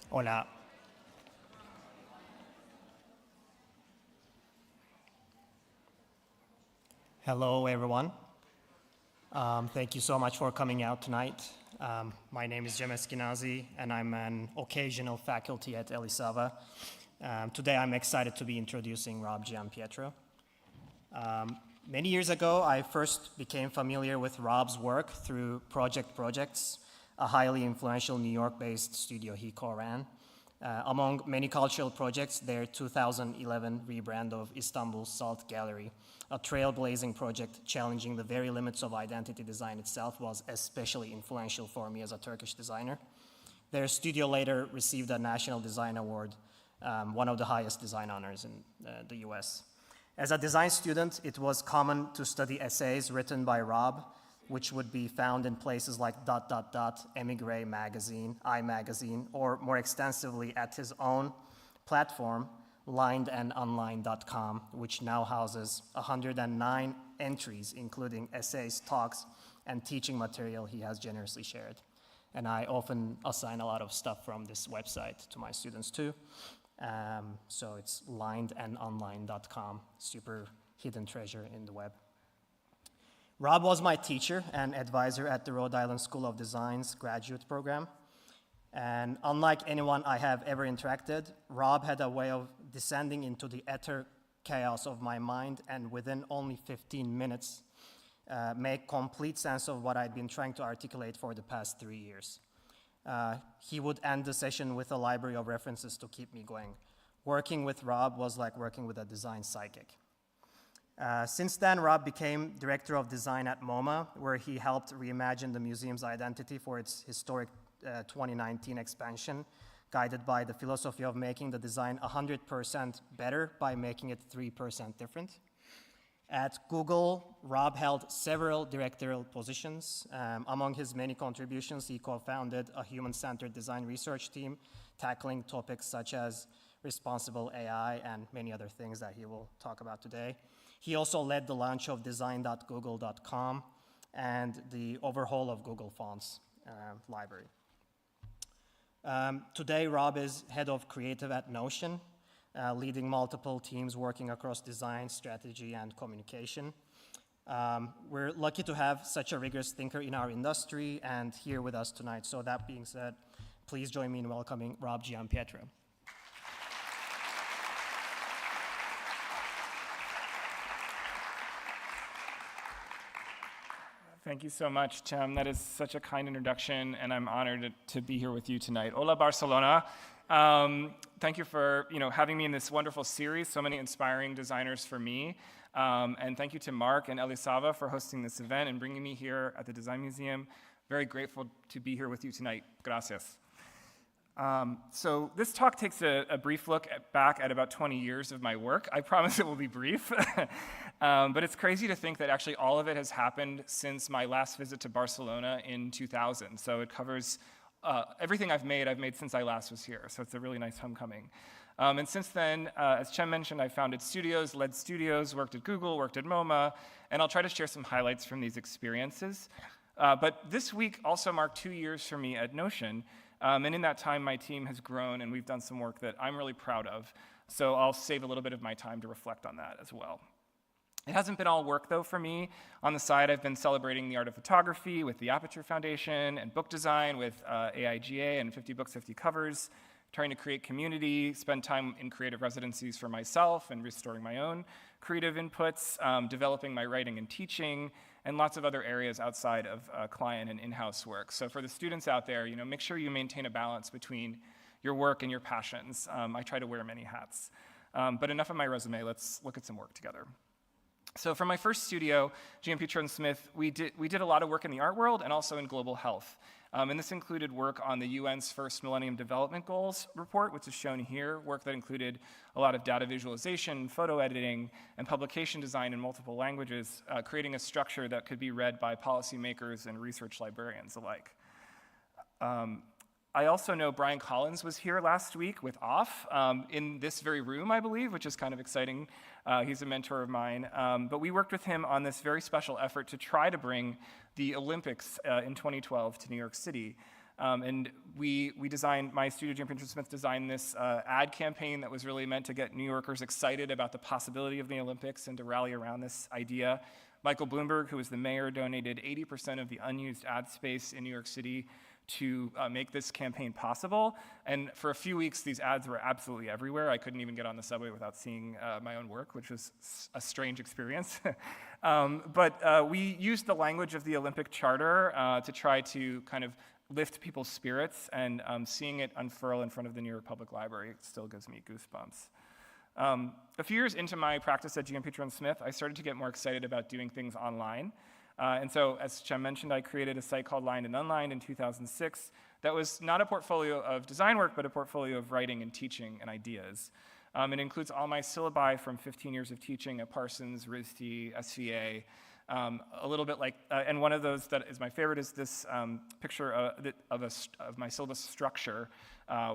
Hola. Hello, everyone. Thank you so much for coming out tonight. My name is Giampietro, and I'm an occasional faculty at Elisava. Today, I'm excited to be introducing Rob Giampietro. Many years ago, I first became familiar with Rob's work through Projects, a highly influential New York-based studio he co-ran. Among many cultural projects, their 2011 rebrand of Istanbul's Salt Gallery, a trailblazing project challenging the very limits of identity design itself, was especially influential for me as a Turkish designer. Their studio later received a National Design Award, one of the highest design honors in the US. As a design student, it was common to study essays written by Rob, which would be found in places like ... Emigre magazine, iMagazine, or more extensively at his own platform, linedandonline.com, which now houses 109 entries, including essays, talks, and teaching material he has generously shared. And I often assign a lot of stuff from this website to my students too. So it's linedandonline.com, super hidden treasure in the web. Rob was my teacher and advisor at the Rhode Island School of Design's graduate program. And unlike anyone I have ever interacted, Rob had a way of descending into the utter chaos of my mind and within only 15 minutes, make complete sense of what I'd been trying to articulate for the past 3 years. He would end the session with a library of references to keep me going. Working with Rob was like working with a design psychic. Since then, Rob became director of design at MoMA, where he helped reimagine the museum's identity for its historic 2019 expansion, guided by the philosophy of making the design 100% better by making it 3% different. At Google, Rob held several directorial positions. Among his many contributions, he co-founded a human-centered design research team, tackling topics such as responsible AI and many other things that he will talk about today. He also led the launch of design.google.com and the overhaul of Google Fonts library. Today, Rob is head of creative at Notion, leading multiple teams working across design, strategy, and communication. We're lucky to have such a rigorous thinker in our industry and here with us tonight. So that being said, please join me in welcoming Rob Giampietro. Thank you so much, Tim. That is such a kind introduction, and I'm honored to be here with you tonight. Hola, Barcelona. Thank you for having me in this wonderful series, so many inspiring designers for me. And thank you to Mark and Elisava for hosting this event and bringing me here at the Design Museum. Very grateful to be here with you tonight. Gracias. So this talk takes a brief look back at about 20 years of my work. I promise it will be brief. But it's crazy to think that actually all of it has happened since my last visit to Barcelona in 2000. So it covers everything I've made since I last was here. So it's a really nice homecoming. And since then, as Cem mentioned, I founded studios, led studios, worked at Google, worked at MoMA, and I'll try to share some highlights from these experiences. But this week also marked 2 years for me at Notion. And in that time, my team has grown, and we've done some work that I'm really proud of. So I'll save a little bit of my time to reflect on that as well. It hasn't been all work, though, for me. On the side, I've been celebrating the art of photography with the Aperture Foundation and book design with AIGA and 50 Books, 50 Covers, trying to create community, spend time in creative residencies for myself and restoring my own creative inputs, developing my writing and teaching, and lots of other areas outside of client and in-house work. So for the students out there, make sure you maintain a balance between your work and your passions. I try to wear many hats. But enough of my resume, let's look at some work together. So for my first studio, Giampietro and Smith, we did a lot of work in the art world and also in global health. And this included work on the UN's first Millennium Development Goals report, which is shown here, work that included a lot of data visualization, photo editing, and publication design in multiple languages, creating a structure that could be read by policymakers and research librarians alike. I also know Brian Collins was here last week with OFF in this very room, I believe, which is kind of exciting. He's a mentor of mine. But we worked with him on this very special effort to try to bring the Olympics in 2012 to New York City. And my studio, Giampietro Smith, designed this ad campaign that was really meant to get New Yorkers excited about the possibility of the Olympics and to rally around this idea. Michael Bloomberg, who was the mayor, donated 80% of the unused ad space in New York City to make this campaign possible. And for a few weeks, these ads were absolutely everywhere. I couldn't even get on the subway without seeing my own work, which was a strange experience. But we used the language of the Olympic Charter to try to kind of lift people's spirits, and seeing it unfurl in front of the New York Public Library still gives me goosebumps. A few years into my practice at Giampietro and Smith, I started to get more excited about doing things online. And so, as Cem mentioned, I created a site called Lined and Unlined in 2006 that was not a portfolio of design work, but a portfolio of writing and teaching and ideas. It includes all my syllabi from 15 years of teaching at Parsons, RISD, SVA, a little bit like, and one of those that is my favorite is this picture of my syllabus structure,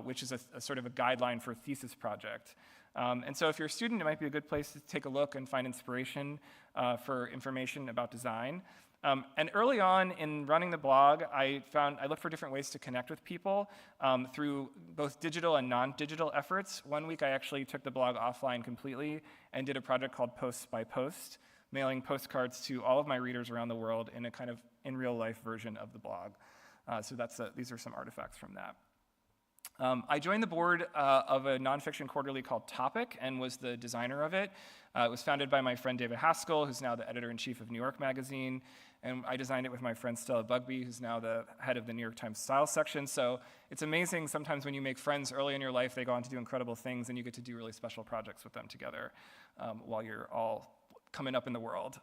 which is a sort of a guideline for a thesis project. And so if you're a student, it might be a good place to take a look and find inspiration for information about design. And early on in running the blog, I looked for different ways to connect with people through both digital and non-digital efforts. One week I actually took the blog offline completely and did a project called Posts by Post, mailing postcards to all of my readers around the world in a kind of in real life version of the blog. So these are some artifacts from that. I joined the board of a nonfiction quarterly called Topic and was the designer of it. It was founded by my friend David Haskell, who's now the editor-in-chief of New York Magazine, and I designed it with my friend Stella Bugbee, who's now the head of the New York Times Style section. So it's amazing sometimes when you make friends early in your life, they go on to do incredible things, and you get to do really special projects with them together while you're all coming up in the world.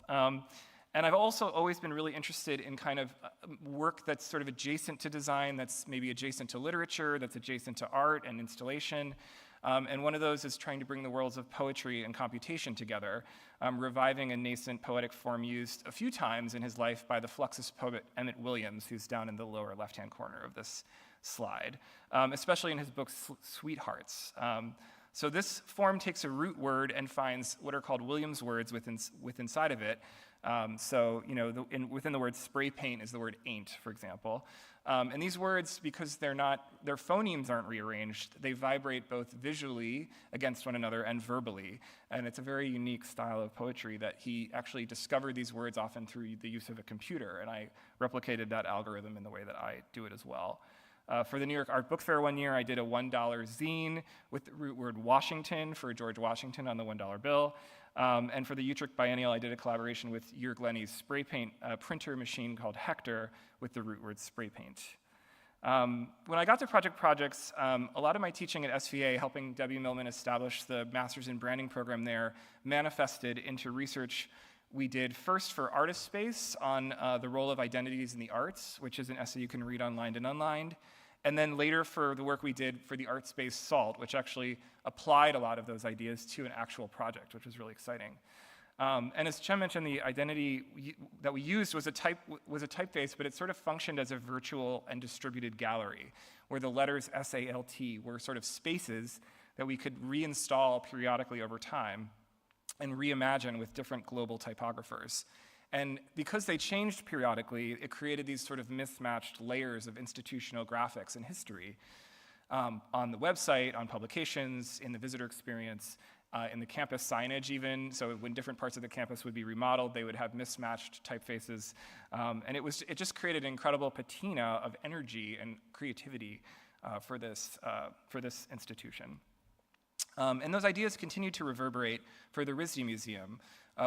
And I've also always been really interested in kind of work that's sort of adjacent to design, that's maybe adjacent to literature, that's adjacent to art and installation. And one of those is trying to bring the worlds of poetry and computation together, reviving a nascent poetic form used a few times in his life by the Fluxus poet Emmett Williams, who's down in the lower left-hand corner of this slide, especially in his book Sweethearts. So this form takes a root word and finds what are called Williams words inside of it. So, within the word spray paint is the word ain't, for example. And these words, because their phonemes aren't rearranged, they vibrate both visually against one another and verbally. And it's a very unique style of poetry that he actually discovered these words often through the use of a computer. And I replicated that algorithm in the way that I do it as well. For the New York Art Book Fair one year, I did a $1 zine with the root word Washington for George Washington on the $1 bill. And for the Utrecht Biennial, I did a collaboration with Jurg Lenny's spray paint printer machine called Hector with the root word spray paint. When I got to projects, a lot of my teaching at SVA, helping Debbie Millman establish the Masters in Branding program there, manifested into research we did first for Artist Space on the role of identities in the arts, which is an essay you can read on Lined and Unlined. And then later for the work we did for the art space SALT, which actually applied a lot of those ideas to an actual project, which was really exciting. And as Cem mentioned, the identity that we used was a typeface, but it sort of functioned as a virtual and distributed gallery, where the letters SALT were sort of spaces that we could reinstall periodically over time and reimagine with different global typographers. And because they changed periodically, it created these sort of mismatched layers of institutional graphics and history on the website, on publications, in the visitor experience, in the campus signage even. So when different parts of the campus would be remodeled, they would have mismatched typefaces. And it just created an incredible patina of energy and creativity for this institution. And those ideas continued to reverberate for the RISD Museum,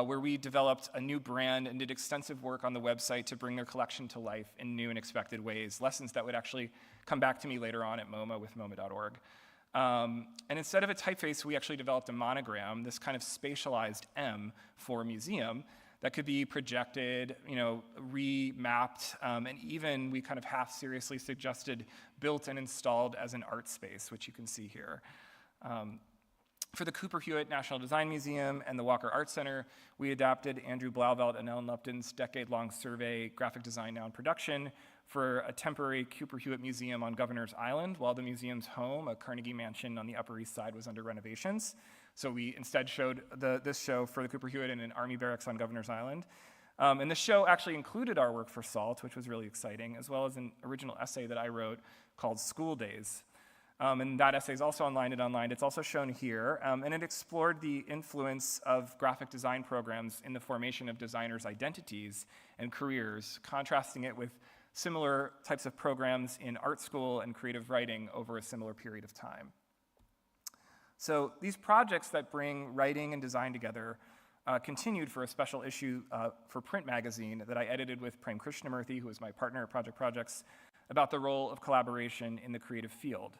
where we developed a new brand and did extensive work on the website to bring their collection to life in new and expected ways, lessons that would actually come back to me later on at MoMA with MoMA.org. And instead of a typeface, we actually developed a monogram, this kind of spatialized M for museum that could be projected, remapped, and even we kind of half seriously suggested built and installed as an art space, which you can see here. For the Cooper Hewitt National Design Museum and the Walker Art Center, we adapted Andrew Blauvelt and Ellen Lupton's decade-long survey, Graphic Design Now in Production, for a temporary Cooper Hewitt museum on Governor's Island, while the museum's home, a Carnegie Mansion on the Upper East Side, was under renovations. So we instead showed this show for the Cooper Hewitt in an army barracks on Governor's Island. And the show actually included our work for SALT, which was really exciting, as well as an original essay that I wrote called School Days. And that essay is also online and online. It's also shown here, and it explored the influence of graphic design programs in the formation of designers' identities and careers, contrasting it with similar types of programs in art school and creative writing over a similar period of time. So these projects that bring writing and design together continued for a special issue for Print magazine that I edited with Prem Krishnamurthy, who is my partner at Project Projects, about the role of collaboration in the creative field.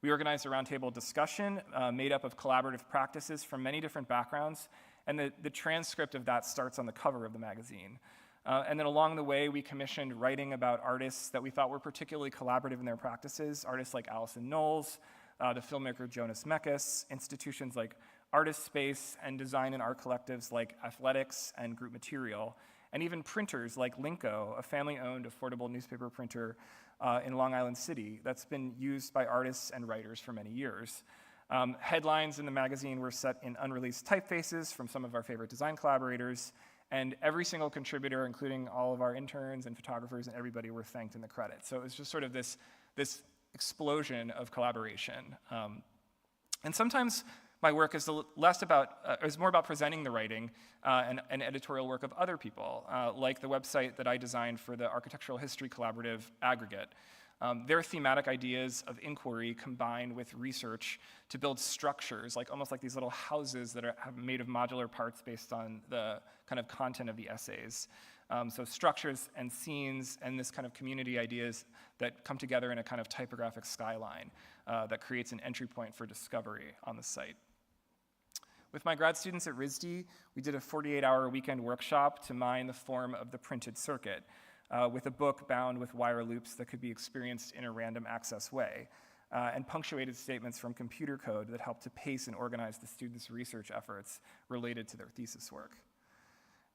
We organized a roundtable discussion made up of collaborative practices from many different backgrounds, and the transcript of that starts on the cover of the magazine. And then along the way, we commissioned writing about artists that we thought were particularly collaborative in their practices, artists like Alison Knowles, the filmmaker Jonas Mekas, institutions like Artist Space, and design and art collectives like Athletics and Group Material, and even printers like Linko, a family-owned affordable newspaper printer in Long Island City that's been used by artists and writers for many years. Headlines in the magazine were set in unreleased typefaces from some of our favorite design collaborators, and every single contributor, including all of our interns and photographers and everybody, were thanked in the credits. So it was just sort of this explosion of collaboration. And sometimes my work is is more about presenting the writing and editorial work of other people, like the website that I designed for the Architectural History Collaborative Aggregate. Their thematic ideas of inquiry combined with research to build structures, almost like these little houses that are made of modular parts based on the kind of content of the essays. So structures and scenes and this kind of community ideas that come together in a kind of typographic skyline that creates an entry point for discovery on the site. With my grad students at RISD, we did a 48-hour weekend workshop to mine the form of the printed circuit with a book bound with wire loops that could be experienced in a random access way, and punctuated statements from computer code that helped to pace and organize the students' research efforts related to their thesis work.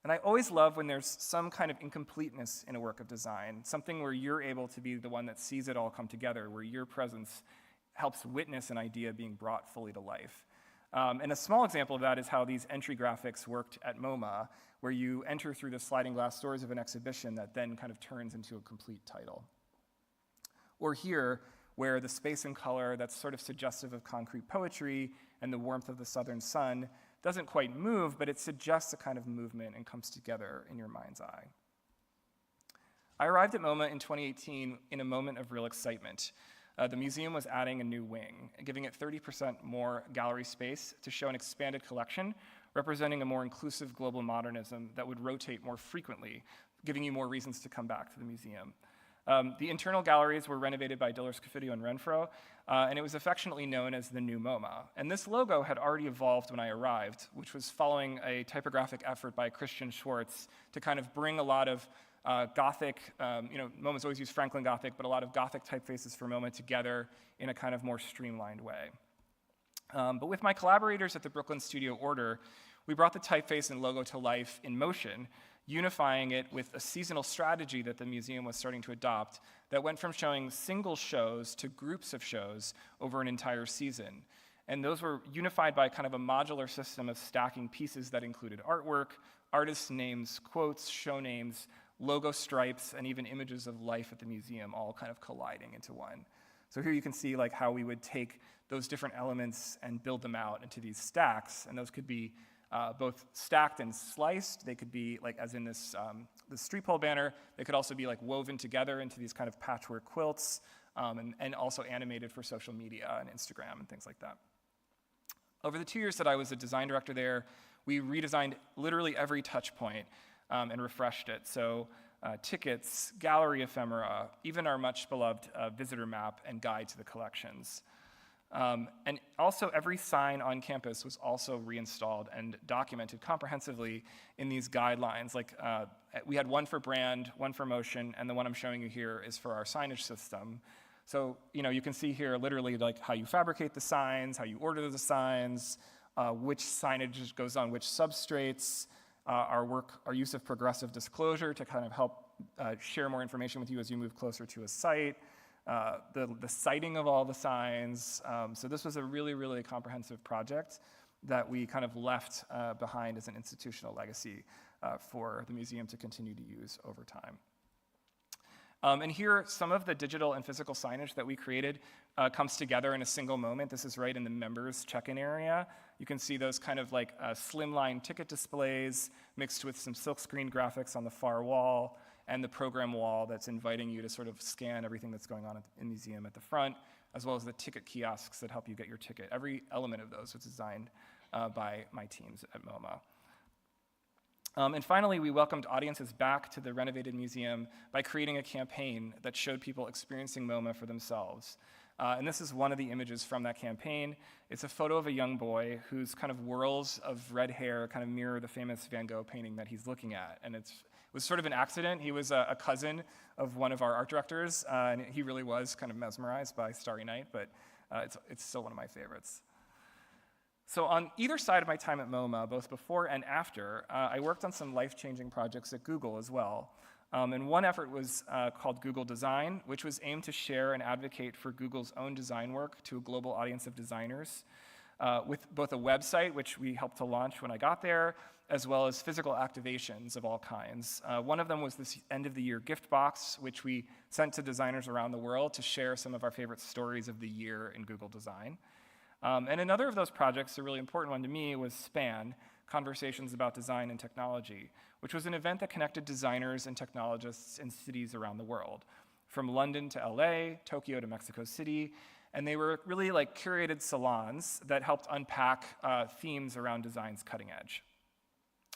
And I always love when there's some kind of incompleteness in a work of design, something where you're able to be the one that sees it all come together, where your presence helps witness an idea being brought fully to life. And a small example of that is how these entry graphics worked at MoMA, where you enter through the sliding glass doors of an exhibition that then kind of turns into a complete title. Or here, where the space and color that's sort of suggestive of concrete poetry and the warmth of the southern sun doesn't quite move, but it suggests a kind of movement and comes together in your mind's eye. I arrived at MoMA in 2018 in a moment of real excitement. The museum was adding a new wing, giving it 30% more gallery space to show an expanded collection representing a more inclusive global modernism that would rotate more frequently, giving you more reasons to come back to the museum. The internal galleries were renovated by Diller Scofidio and Renfro, and it was affectionately known as the new MoMA. And this logo had already evolved when I arrived, which was following a typographic effort by Christian Schwartz to kind of bring a lot of Gothic, MoMA's always used Franklin Gothic, but a lot of Gothic typefaces for MoMA together in a kind of more streamlined way. But with my collaborators at the Brooklyn Studio Order, we brought the typeface and logo to life in motion, unifying it with a seasonal strategy that the museum was starting to adopt that went from showing single shows to groups of shows over an entire season. And those were unified by kind of a modular system of stacking pieces that included artwork, artist names, quotes, show names, logo stripes, and even images of life at the museum all kind of colliding into one. So here you can see how we would take those different elements and build them out into these stacks, and those could be both stacked and sliced. They could be, as in this street pole banner, they could also be woven together into these kind of patchwork quilts, and also animated for social media and Instagram and things like that. Over the 2 years that I was a design director there, we redesigned literally every touch point and refreshed it. So tickets, gallery ephemera, even our much beloved visitor map and guide to the collections. And also every sign on campus was also reinstalled and documented comprehensively in these guidelines. We had one for brand, one for motion, and the one I'm showing you here is for our signage system. So you can see here literally how you fabricate the signs, how you order the signs, which signage goes on which substrates, our use of progressive disclosure to kind of help share more information with you as you move closer to a site, the citing of all the signs. So this was a really, really comprehensive project. that we kind of left behind as an institutional legacy for the museum to continue to use over time. And here, some of the digital and physical signage that we created comes together in a single moment. This is right in the members check-in area. You can see those kind of like slimline ticket displays mixed with some silkscreen graphics on the far wall and the program wall that's inviting you to sort of scan everything that's going on in the museum at the front, as well as the ticket kiosks that help you get your ticket. Every element of those was designed by my teams at MoMA. And finally, we welcomed audiences back to the renovated museum by creating a campaign that showed people experiencing MoMA for themselves. And this is one of the images from that campaign. It's a photo of a young boy whose kind of whirls of red hair kind of mirror the famous Van Gogh painting that he's looking at. And it was sort of an accident. He was a cousin of one of our art directors, and he really was kind of mesmerized by Starry Night, but it's still one of my favorites. So on either side of my time at MoMA, both before and after, I worked on some life-changing projects at Google as well. And one effort was called Google Design, which was aimed to share and advocate for Google's own design work to a global audience of designers, with both a website, which we helped to launch when I got there, as well as physical activations of all kinds. One of them was this end-of-the-year gift box, which we sent to designers around the world to share some of our favorite stories of the year in Google Design. And another of those projects, a really important one to me, was SPAN, Conversations About Design and Technology, which was an event that connected designers and technologists in cities around the world, from London to LA, Tokyo to Mexico City, and they were really like curated salons that helped unpack themes around design's cutting edge.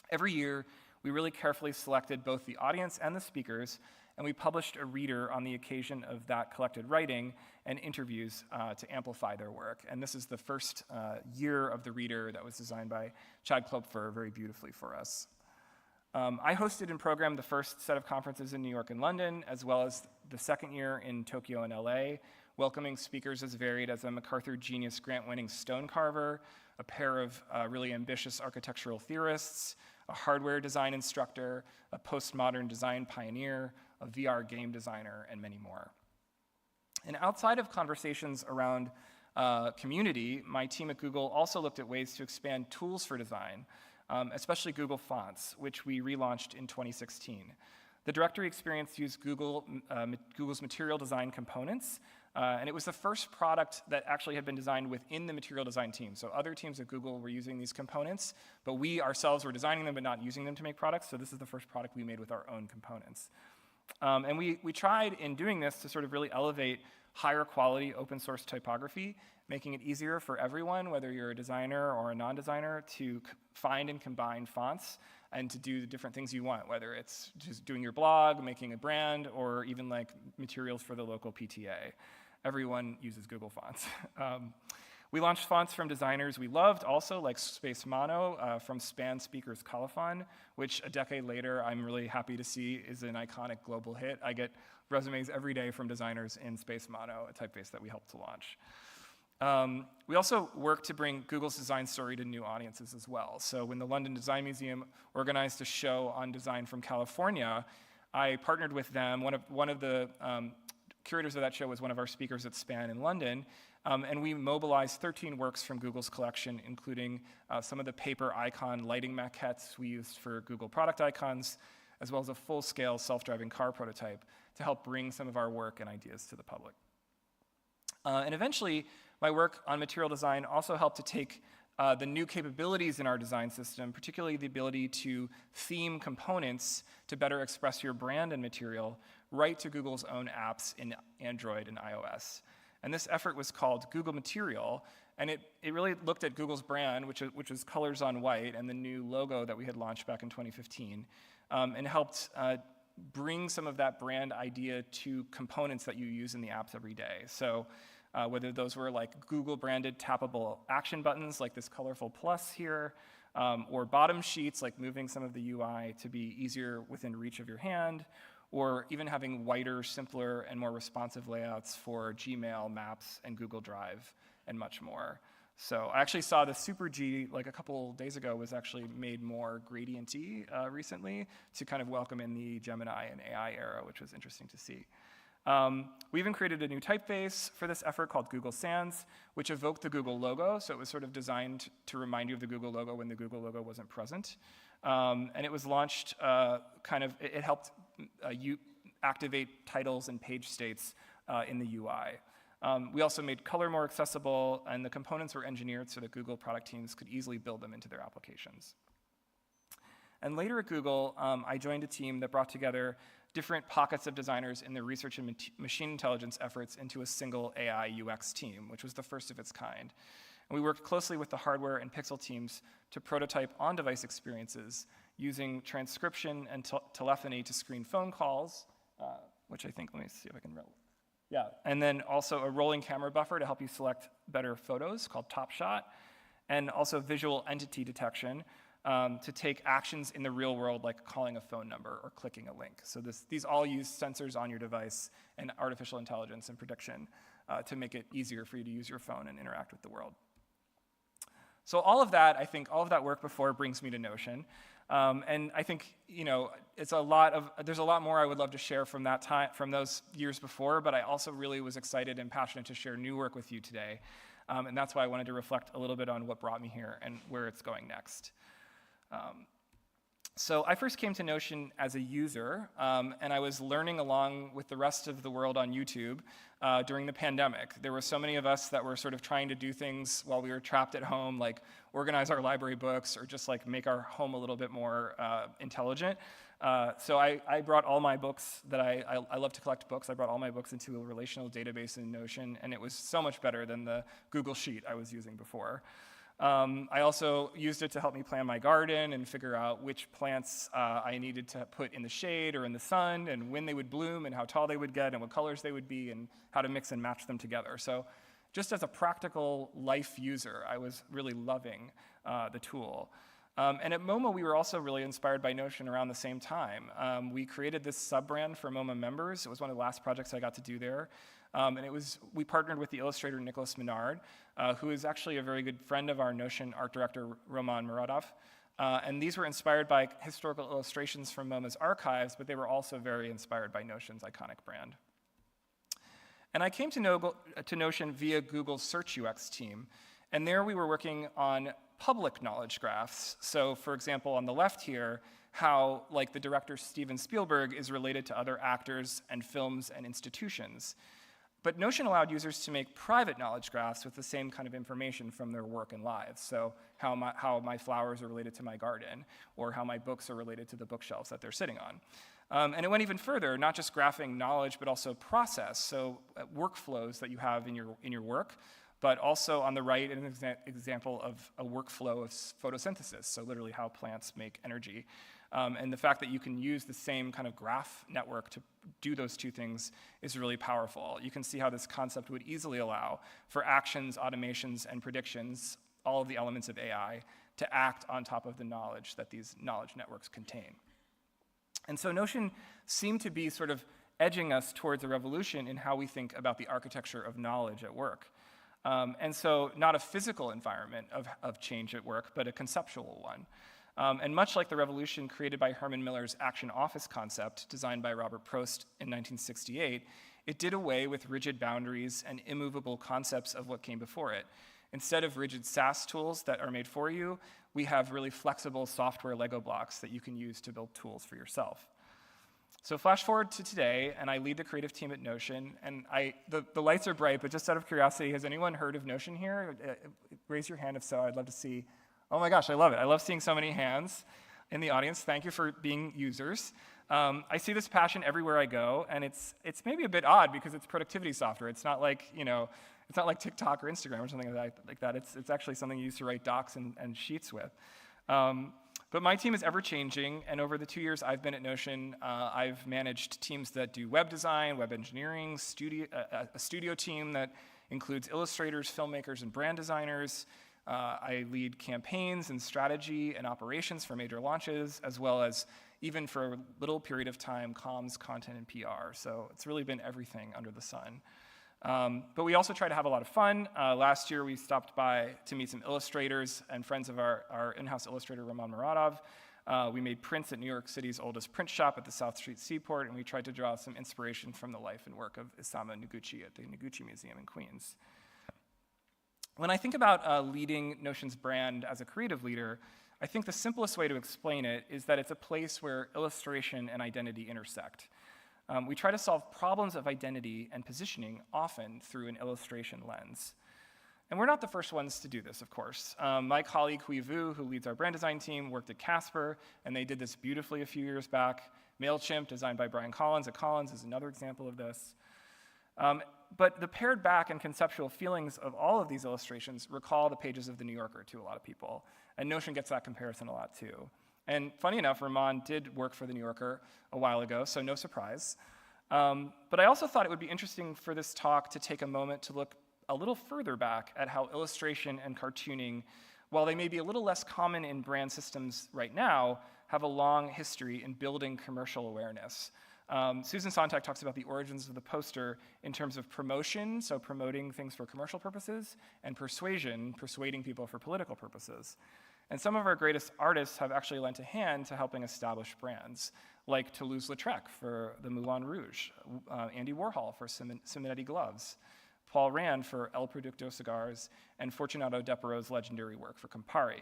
Every year, we really carefully selected both the audience and the speakers, and we published a reader on the occasion of that collected writing and interviews to amplify their work. And this is the first year of the reader that was designed by Chad Klopfer very beautifully for us. I hosted and programmed the first set of conferences in New York and London, as well as the second year in Tokyo and LA, welcoming speakers as varied as a MacArthur Genius Grant-winning stone carver, a pair of really ambitious architectural theorists, a hardware design instructor, a postmodern design pioneer, a VR game designer, and many more. And outside of conversations around community, my team at Google also looked at ways to expand tools for design, especially Google Fonts, which we relaunched in 2016. The directory experience used Google's material design components, and it was the first product that actually had been designed within the material design team. So other teams at Google were using these components, but we ourselves were designing them but not using them to make products, so this is the first product we made with our own components. And we tried in doing this to sort of really elevate higher quality open source typography, making it easier for everyone, whether you're a designer or a non-designer, to find and combine fonts and to do the different things you want, whether it's just doing your blog, making a brand, or even like materials for the local PTA. Everyone uses Google Fonts. We launched fonts from designers we loved also, like Space Mono from Span Speakers Colophon, which a decade later I'm really happy to see is an iconic global hit. I get resumes every day from designers in Space Mono, a typeface that we helped to launch. We also worked to bring Google's design story to new audiences as well. So when the London Design Museum organized a show on design from California, I partnered with them. One of the curators of that show was one of our speakers at Span in London, and we mobilized 13 works from Google's collection, including some of the paper icon lighting maquettes we used for Google product icons, as well as a full-scale self-driving car prototype to help bring some of our work and ideas to the public. And eventually, my work on material design also helped to take the new capabilities in our design system, particularly the ability to theme components to better express your brand and material, right to Google's own apps in Android and iOS. And this effort was called Google Material, and it really looked at Google's brand, which is colors on white, and the new logo that we had launched back in 2015, and helped bring some of that brand idea to components that you use in the apps every day. So whether those were like Google-branded tappable action buttons like this colorful plus here, or bottom sheets like moving some of the UI to be easier within reach of your hand, or even having whiter, simpler, and more responsive layouts for Gmail, Maps, and Google Drive, and much more. So I actually saw the Super G, like a couple days ago, was actually made more gradient-y recently to kind of welcome in the Gemini and AI era, which was interesting to see. We even created a new typeface for this effort called Google Sans, which evoked the Google logo, so it was sort of designed to remind you of the Google logo when the Google logo wasn't present. And it was launched it helped you activate titles and page states in the UI. We also made color more accessible, and the components were engineered so that Google product teams could easily build them into their applications. And later at Google, I joined a team that brought together different pockets of designers in their research and machine intelligence efforts into a single AI UX team, which was the first of its kind. And we worked closely with the hardware and pixel teams to prototype on-device experiences using transcription and telephony to screen phone calls, which I think, let me see if I can roll. Yeah, and then also a rolling camera buffer to help you select better photos called Top Shot, and also visual entity detection to take actions in the real world like calling a phone number or clicking a link. So these all use sensors on your device and artificial intelligence and prediction to make it easier for you to use your phone and interact with the world. So all of that, I think, all of that work before brings me to Notion. And I think, there's a lot more I would love to share from that time, from those years before, but I also really was excited and passionate to share new work with you today. And that's why I wanted to reflect a little bit on what brought me here and where it's going next. So I first came to Notion as a user, and I was learning along with the rest of the world on YouTube during the pandemic. There were so many of us that were sort of trying to do things while we were trapped at home, like organize our library books or just like make our home a little bit more intelligent. So I brought all my books that I love to collect books. I brought all my books into a relational database in Notion, and it was so much better than the Google Sheet I was using before. I also used it to help me plan my garden and figure out which plants I needed to put in the shade or in the sun, and when they would bloom and how tall they would get and what colors they would be and how to mix and match them together. So just as a practical life user, I was really loving the tool. And at MoMA, we were also really inspired by Notion around the same time. We created this sub-brand for MoMA members. It was one of the last projects I got to do there. And we partnered with the illustrator Nicholas Menard, who is actually a very good friend of our Notion art director, Roman Muradov. And these were inspired by historical illustrations from MoMA's archives, but they were also very inspired by Notion's iconic brand. And I came to Notion via Google's Search UX team. And there we were working on public knowledge graphs. So for example, on the left here, how like the director Steven Spielberg is related to other actors and films and institutions. But Notion allowed users to make private knowledge graphs with the same kind of information from their work and lives. So how my flowers are related to my garden, or how my books are related to the bookshelves that they're sitting on. And it went even further, not just graphing knowledge, but also process, so workflows that you have in your work, but also on the right, an example of a workflow of photosynthesis, so literally how plants make energy. And the fact that you can use the same kind of graph network to do those two things is really powerful. You can see how this concept would easily allow for actions, automations, and predictions, all of the elements of AI, to act on top of the knowledge that these knowledge networks contain. And so Notion seemed to be sort of edging us towards a revolution in how we think about the architecture of knowledge at work. And so not a physical environment of change at work, but a conceptual one. And much like the revolution created by Herman Miller's action office concept, designed by Robert Prost in 1968, it did away with rigid boundaries and immovable concepts of what came before it. Instead of rigid SaaS tools that are made for you, we have really flexible software Lego blocks that you can use to build tools for yourself. So flash forward to today, and I lead the creative team at Notion, and the lights are bright, but just out of curiosity, has anyone heard of Notion here? Raise your hand if so, I'd love to see. Oh my gosh, I love it. I love seeing so many hands in the audience. Thank you for being users. I see this passion everywhere I go, and it's maybe a bit odd because it's productivity software. It's not like, it's not like TikTok or Instagram or something like that. It's actually something you use to write docs and sheets with. But my team is ever-changing, and over the 2 years I've been at Notion, I've managed teams that do web design, web engineering, a studio team that includes illustrators, filmmakers, and brand designers. I lead campaigns and strategy and operations for major launches, as well as, even for a little period of time, comms, content, and PR. So it's really been everything under the sun. But we also try to have a lot of fun. Last year, we stopped by to meet some illustrators and friends of our in-house illustrator, Roman Muradov. We made prints at New York City's oldest print shop at the South Street Seaport, and we tried to draw some inspiration from the life and work of Isamu Noguchi at the Noguchi Museum in Queens. When I think about leading Notion's brand as a creative leader, I think the simplest way to explain it is that it's a place where illustration and identity intersect. We try to solve problems of identity and positioning often through an illustration lens. And we're not the first ones to do this, of course. My colleague Hui Vu, who leads our brand design team, worked at Casper, and they did this beautifully a few years back. MailChimp, designed by Brian Collins at Collins, is another example of this. But the pared back and conceptual feelings of all of these illustrations recall the pages of The New Yorker to a lot of people. And Notion gets that comparison a lot too. And funny enough, Ramon did work for The New Yorker a while ago, so no surprise. But I also thought it would be interesting for this talk to take a moment to look a little further back at how illustration and cartooning, while they may be a little less common in brand systems right now, have a long history in building commercial awareness. Susan Sontag talks about the origins of the poster in terms of promotion, so promoting things for commercial purposes, and persuasion, persuading people for political purposes. And some of our greatest artists have actually lent a hand to helping establish brands, like Toulouse-Lautrec for the Moulin Rouge, Andy Warhol for Simonetti gloves, Paul Rand for El Producto cigars, and Fortunato Depero's legendary work for Campari.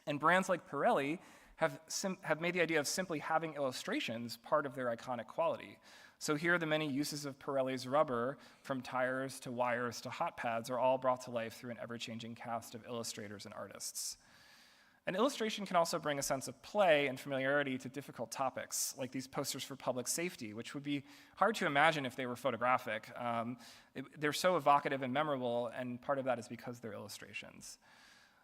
And brands like Pirelli have made the idea of simply having illustrations part of their iconic quality. So here, the many uses of Pirelli's rubber, from tires to wires to hot pads, are all brought to life through an ever-changing cast of illustrators and artists. An illustration can also bring a sense of play and familiarity to difficult topics, like these posters for public safety, which would be hard to imagine if they were photographic. They're so evocative and memorable, and part of that is because they're illustrations.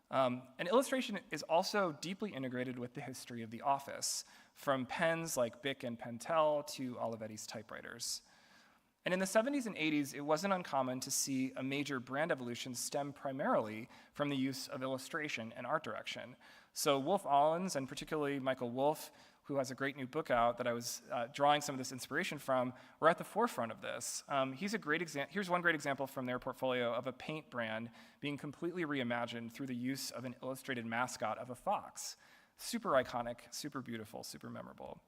And illustration is also deeply integrated with the history of the office, from pens like Bic and Pentel to Olivetti's typewriters. And in the 70s and 80s, it wasn't uncommon to see a major brand evolution stem primarily from the use of illustration and art direction. So Wolf Allens, and particularly Michael Wolff, who has a great new book out that I was drawing some of this inspiration from, were at the forefront of this. Here's one great example from their portfolio of a paint brand being completely reimagined through the use of an illustrated mascot of a fox. Super iconic, super beautiful, super memorable.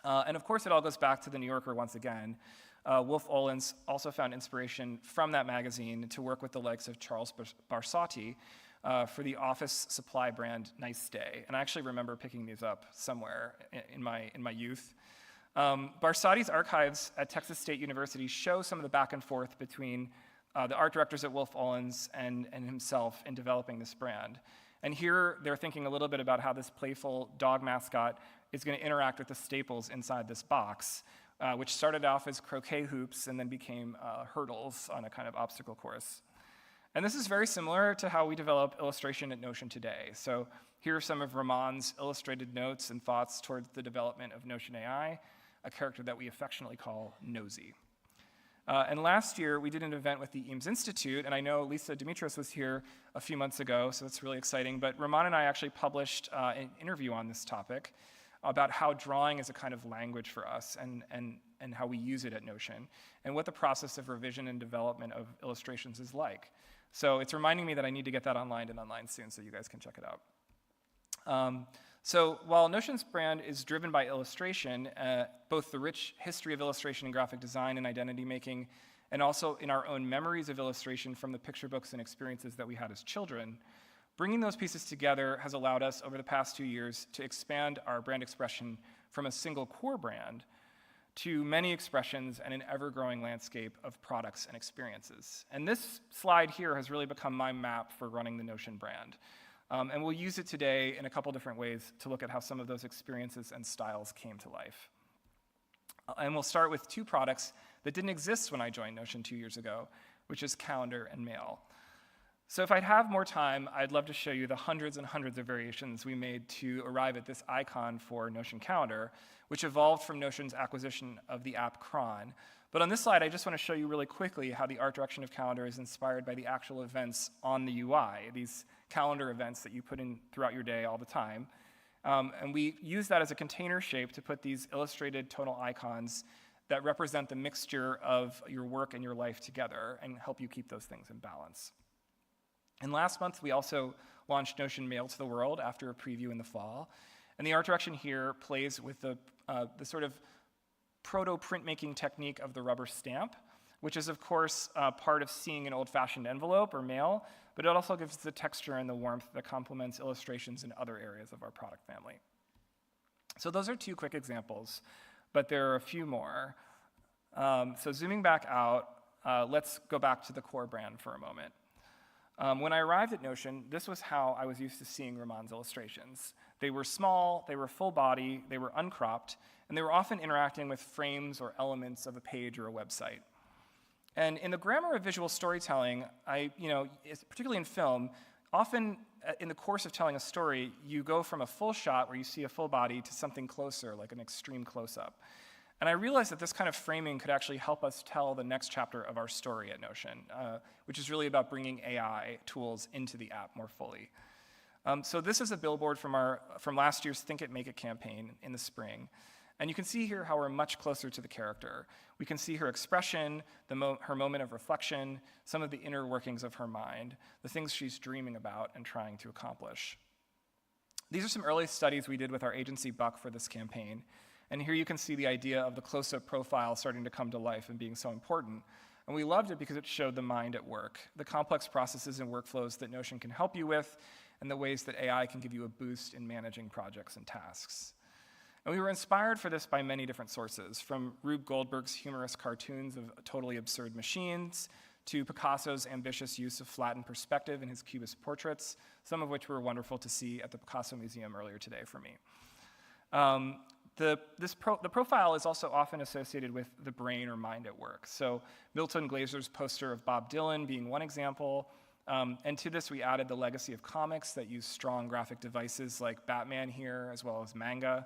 And of course, it all goes back to The New Yorker once again. Wolf Allens also found inspiration from that magazine to work with the likes of Charles Barsotti for the office supply brand Nice Day. And I actually remember picking these up somewhere in my youth. Barsotti's archives at Texas State University show some of the back and forth between the art directors at Wolf Allens and himself in developing this brand. And here they're thinking a little bit about how this playful dog mascot is going to interact with the staples inside this box, which started off as croquet hoops and then became hurdles on a kind of obstacle course. And this is very similar to how we develop illustration at Notion today. So here are some of Ramon's illustrated notes and thoughts towards the development of Notion AI, a character that we affectionately call Nosy. And last year, we did an event with the Eames Institute, and I know Lisa Dimitros was here a few months ago, so that's really exciting. But Ramon and I actually published an interview on this topic about how drawing is a kind of language for us and how we use it at Notion, and what the process of revision and development of illustrations is like. So it's reminding me that I need to get that online soon so you guys can check it out. So while Notion's brand is driven by illustration, both the rich history of illustration and graphic design and identity making, and also in our own memories of illustration from the picture books and experiences that we had as children, bringing those pieces together has allowed us over the past 2 years to expand our brand expression from a single core brand to many expressions and an ever-growing landscape of products and experiences. And this slide here has really become my map for running the Notion brand. And we'll use it today in a couple different ways to look at how some of those experiences and styles came to life. And we'll start with 2 products that didn't exist when I joined Notion 2 years ago, which is Calendar and Mail. So if I'd have more time, I'd love to show you the hundreds and hundreds of variations we made to arrive at this icon for Notion Calendar, which evolved from Notion's acquisition of the app Cron. But on this slide, I just want to show you really quickly how the art direction of Calendar is inspired by the actual events on the UI, these calendar events that you put in throughout your day all the time. And we use that as a container shape to put these illustrated tonal icons that represent the mixture of your work and your life together and help you keep those things in balance. And last month, we also launched Notion Mail to the world after a preview in the fall. And the art direction here plays with the sort of proto-printmaking technique of the rubber stamp, which is, of course, part of seeing an old-fashioned envelope or mail, but it also gives the texture and the warmth that complements illustrations in other areas of our product family. So those are 2 quick examples, but there are a few more. So zooming back out, let's go back to the core brand for a moment. When I arrived at Notion, this was how I was used to seeing Ramon's illustrations. They were small, they were full body, they were uncropped, and they were often interacting with frames or elements of a page or a website. And in the grammar of visual storytelling, particularly in film, often in the course of telling a story, you go from a full shot where you see a full body to something closer, like an extreme close-up. And I realized that this kind of framing could actually help us tell the next chapter of our story at Notion, which is really about bringing AI tools into the app more fully. So this is a billboard from last year's Think It, Make It campaign in the spring. And you can see here how we're much closer to the character. We can see her expression, her moment of reflection, some of the inner workings of her mind, the things she's dreaming about and trying to accomplish. These are some early studies we did with our agency Buck for this campaign. And here you can see the idea of the close-up profile starting to come to life and being so important. And we loved it because it showed the mind at work, the complex processes and workflows that Notion can help you with, and the ways that AI can give you a boost in managing projects and tasks. And we were inspired for this by many different sources, from Rube Goldberg's humorous cartoons of totally absurd machines, to Picasso's ambitious use of flattened perspective in his Cubist portraits, some of which were wonderful to see at the Picasso Museum earlier today for me. The profile is also often associated with the brain or mind at work. So Milton Glazer's poster of Bob Dylan being one example, and to this we added the legacy of comics that use strong graphic devices like Batman here, as well as manga.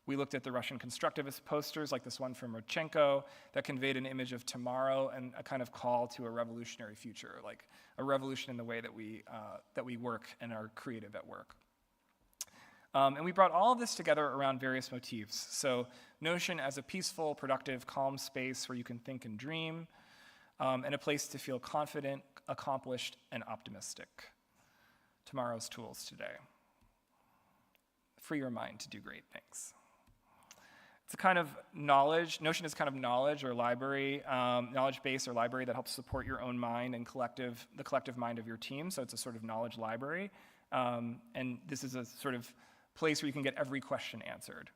We looked at the Russian constructivist posters like this one from Rodchenko that conveyed an image of tomorrow and a kind of call to a revolutionary future, like a revolution in the way that we work and are creative at work. And we brought all of this together around various motifs. So Notion as a peaceful, productive, calm space where you can think and dream, and a place to feel confident, accomplished, and optimistic. Tomorrow's tools today. Free your mind to do great things. It's a kind of knowledge. Notion is kind of knowledge or library, knowledge base or library that helps support your own mind and the collective mind of your team. So it's a sort of knowledge library. And this is a sort of place where you can get every question answered.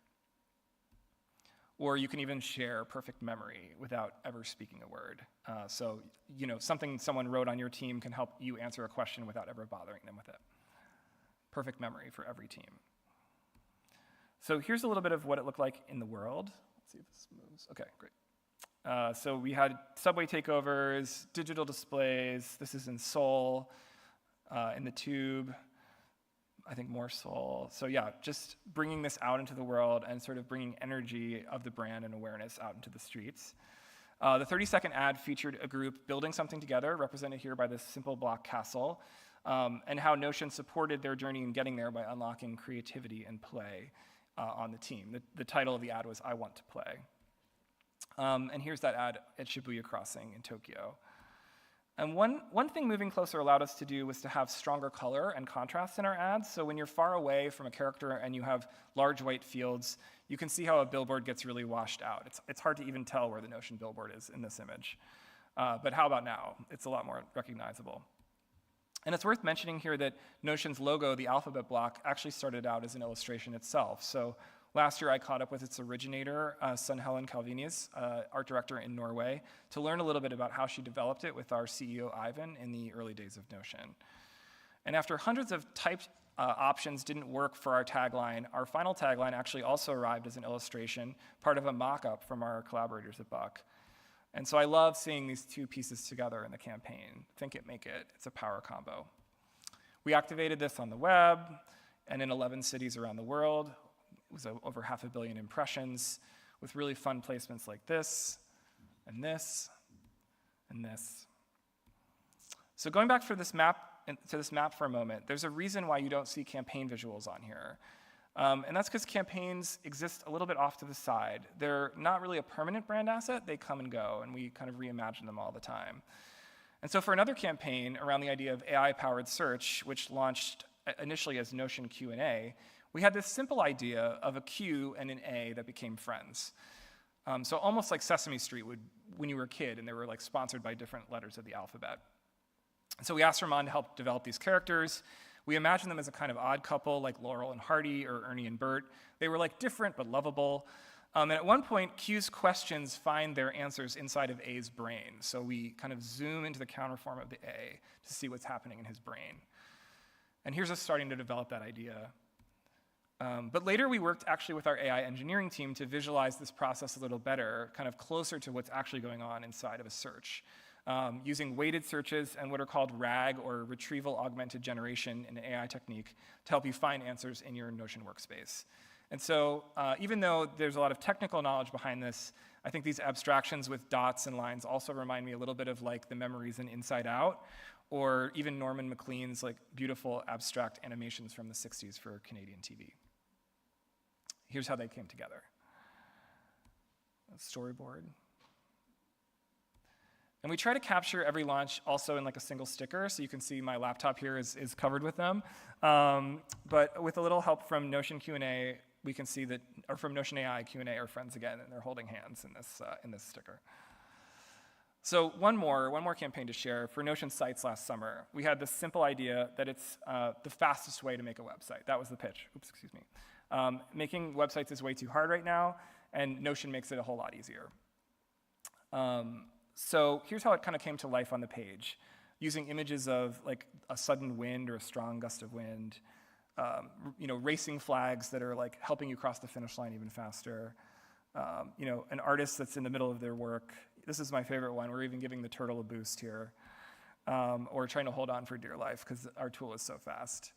Or you can even share perfect memory without ever speaking a word. So, something someone wrote on your team can help you answer a question without ever bothering them with it. Perfect memory for every team. So here's a little bit of what it looked like in the world. Let's see if this moves. Okay, great. So we had subway takeovers, digital displays. This is in Seoul, in the Tube. I think more Seoul. So yeah, just bringing this out into the world and sort of bringing energy of the brand and awareness out into the streets. The 30-second ad featured a group building something together, represented here by this simple block castle, and how Notion supported their journey in getting there by unlocking creativity and play on the team. The title of the ad was I Want to Play. And here's that ad at Shibuya Crossing in Tokyo. And one thing moving closer allowed us to do was to have stronger color and contrast in our ads. So when you're far away from a character and you have large white fields, you can see how a billboard gets really washed out. It's hard to even tell where the Notion billboard is in this image. But how about now? It's a lot more recognizable. And it's worth mentioning here that Notion's logo, the alphabet block, actually started out as an illustration itself. So last year I caught up with its originator, Sun Helen Calvinis, art director in Norway, to learn a little bit about how she developed it with our CEO Ivan in the early days of Notion. And after hundreds of typed options didn't work for our tagline, our final tagline actually also arrived as an illustration, part of a mock-up from our collaborators at Buck. And so I love seeing these two pieces together in the campaign. Think it, make it. It's a power combo. We activated this on the web and in 11 cities around the world. It was over 500 million impressions with really fun placements like this, and this, and this. So going back to this map for a moment, there's a reason why you don't see campaign visuals on here. And that's because campaigns exist a little bit off to the side. They're not really a permanent brand asset. They come and go, and we kind of reimagine them all the time. And so for another campaign around the idea of AI-powered search, which launched initially as Notion Q&A, we had this simple idea of a Q and an A that became friends. So almost like Sesame Street would when you were a kid and they were like sponsored by different letters of the alphabet. And so we asked Ramon to help develop these characters. We imagined them as a kind of odd couple like Laurel and Hardy or Ernie and Bert. They were like different but lovable. And at one point, Q's questions find their answers inside of A's brain. So we kind of zoom into the counterform of the A to see what's happening in his brain. And here's us starting to develop that idea. But later we worked actually with our AI engineering team to visualize this process a little better, kind of closer to what's actually going on inside of a search, using weighted searches and what are called RAG, or Retrieval Augmented Generation, an AI technique to help you find answers in your Notion workspace. And so even though there's a lot of technical knowledge behind this, I think these abstractions with dots and lines also remind me a little bit of like the memories in Inside Out, or even Norman MacLean's like beautiful abstract animations from the 60s for Canadian TV. Here's how they came together. A storyboard. And we try to capture every launch also in like a single sticker, so you can see my laptop here is covered with them. But with a little help from Notion Q&A, we can see that, or from Notion AI, Q&A are friends again, and they're holding hands in this sticker. So one more campaign to share. For Notion Sites last summer, we had this simple idea that it's the fastest way to make a website. That was the pitch. Oops, excuse me. Making websites is way too hard right now, and Notion makes it a whole lot easier. So here's how it kind of came to life on the page, using images of like a sudden wind or a strong gust of wind, racing flags that are like helping you cross the finish line even faster, an artist that's in the middle of their work. This is my favorite one. We're even giving the turtle a boost here, or trying to hold on for dear life because our tool is so fast.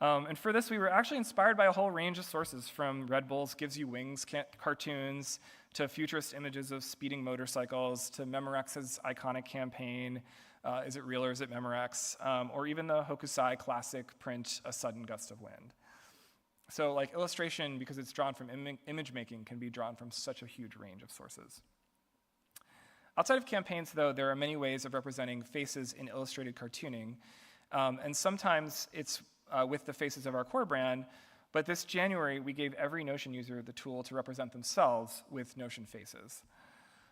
And for this, we were actually inspired by a whole range of sources, from Red Bull's Gives You Wings cartoons, to futurist images of speeding motorcycles, to Memorex's iconic campaign, Is It Real or Is It Memorex, or even the Hokusai classic print, A Sudden Gust of Wind. So like illustration, because it's drawn from image making, can be drawn from such a huge range of sources. Outside of campaigns, though, there are many ways of representing faces in illustrated cartooning, and sometimes it's with the faces of our core brand, but this January, we gave every Notion user the tool to represent themselves with Notion faces.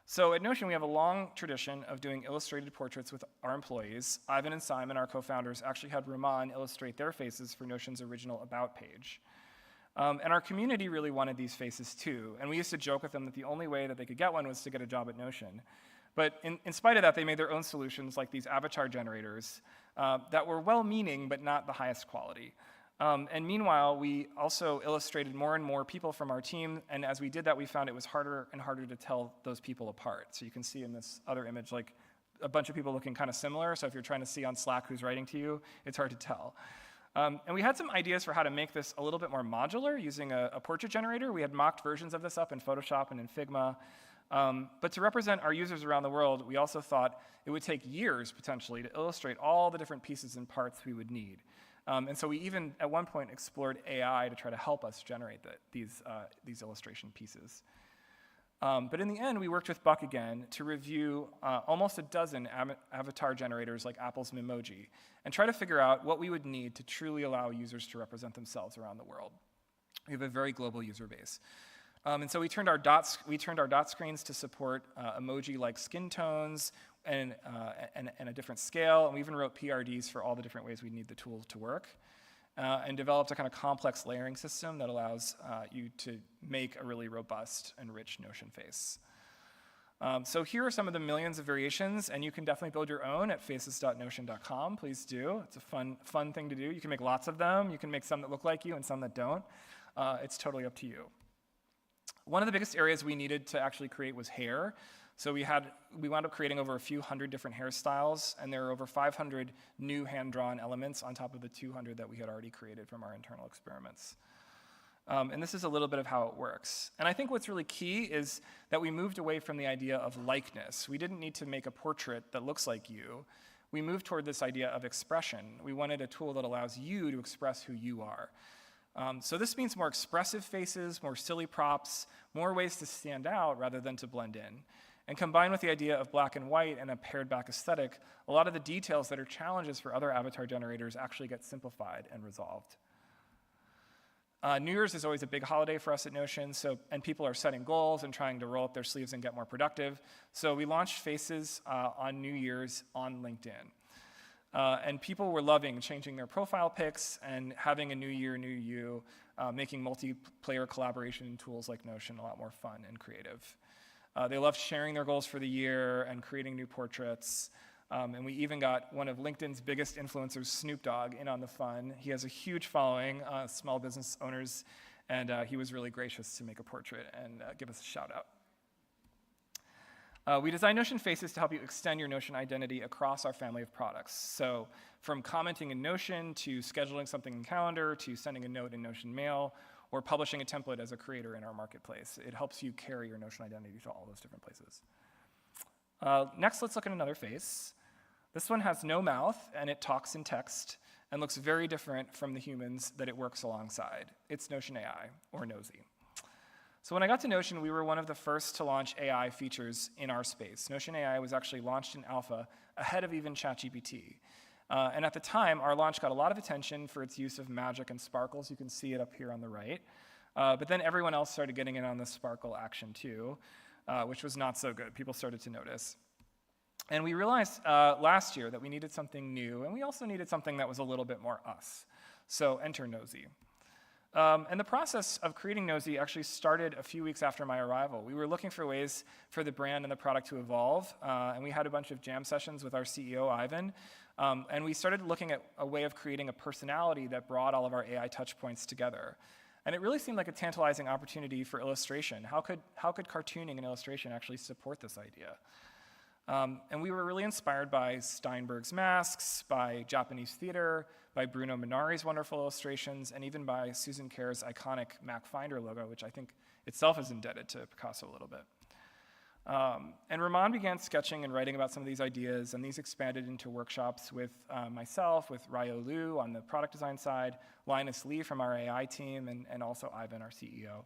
So at Notion, we have a long tradition of doing illustrated portraits with our employees. Ivan and Simon, our co-founders, actually had Ramon illustrate their faces for Notion's original About page. And our community really wanted these faces too, and we used to joke with them that the only way that they could get one was to get a job at Notion. But in spite of that, they made their own solutions, like these avatar generators, that were well-meaning but not the highest quality. And meanwhile, we also illustrated more and more people from our team, and as we did that, we found it was harder and harder to tell those people apart. So you can see in this other image, like a bunch of people looking kind of similar, so if you're trying to see on Slack who's writing to you, it's hard to tell. And we had some ideas for how to make this a little bit more modular using a portrait generator. We had mocked versions of this up in Photoshop and in Figma. But to represent our users around the world, we also thought it would take years, potentially, to illustrate all the different pieces and parts we would need. And so we even, at one point, explored AI to try to help us generate these illustration pieces. But in the end, we worked with Buck again to review almost a dozen avatar generators like Apple's Memoji, and try to figure out what we would need to truly allow users to represent themselves around the world. We have a very global user base. And so we turned our dot screens to support emoji-like skin tones and a different scale, and we even wrote PRDs for all the different ways we need the tool to work, and developed a kind of complex layering system that allows you to make a really robust and rich Notion face. So here are some of the millions of variations, and you can definitely build your own at faces.notion.com. Please do. It's a fun thing to do. You can make lots of them. You can make some that look like you and some that don't. It's totally up to you. One of the biggest areas we needed to actually create was hair. So we wound up creating over a few hundred different hairstyles, and there are over 500 new hand-drawn elements on top of the 200 that we had already created from our internal experiments. And this is a little bit of how it works. And I think what's really key is that we moved away from the idea of likeness. We didn't need to make a portrait that looks like you. We moved toward this idea of expression. We wanted a tool that allows you to express who you are. So this means more expressive faces, more silly props, more ways to stand out rather than to blend in. And combined with the idea of black and white and a pared back aesthetic, a lot of the details that are challenges for other avatar generators actually get simplified and resolved. New Year's is always a big holiday for us at Notion, and people are setting goals and trying to roll up their sleeves and get more productive. So we launched Faces on New Year's on LinkedIn. And people were loving changing their profile pics and having a new year, new you, making multiplayer collaboration tools like Notion a lot more fun and creative. They loved sharing their goals for the year and creating new portraits. And we even got one of LinkedIn's biggest influencers, Snoop Dogg, in on the fun. He has a huge following, small business owners, and he was really gracious to make a portrait and give us a shout out. We designed Notion Faces to help you extend your Notion identity across our family of products. So from commenting in Notion to scheduling something in Calendar to sending a note in Notion Mail or publishing a template as a creator in our marketplace. It helps you carry your Notion identity to all those different places. Next, let's look at another face. This one has no mouth, and it talks in text, and looks very different from the humans that it works alongside. It's Notion AI, or Nosy. So when I got to Notion, we were one of the first to launch AI features in our space. Notion AI was actually launched in alpha ahead of even ChatGPT. And at the time, our launch got a lot of attention for its use of magic and sparkles. You can see it up here on the right. But then everyone else started getting in on the sparkle action too, which was not so good. People started to notice. And we realized last year that we needed something new, and we also needed something that was a little bit more us. So enter Nosy. And the process of creating Nosy actually started a few weeks after my arrival. We were looking for ways for the brand and the product to evolve, and we had a bunch of jam sessions with our CEO, Ivan, and we started looking at a way of creating a personality that brought all of our AI touchpoints together. And it really seemed like a tantalizing opportunity for illustration. How could cartooning and illustration actually support this idea? And we were really inspired by Steinberg's masks, by Japanese theater, by Bruno Minari's wonderful illustrations, and even by Susan Kerr's iconic Mac Finder logo, which I think itself is indebted to Picasso a little bit. And Raman began sketching and writing about some of these ideas, and these expanded into workshops with myself, with Ryo Liu on the product design side, Linus Lee from our AI team, and also Ivan, our CEO.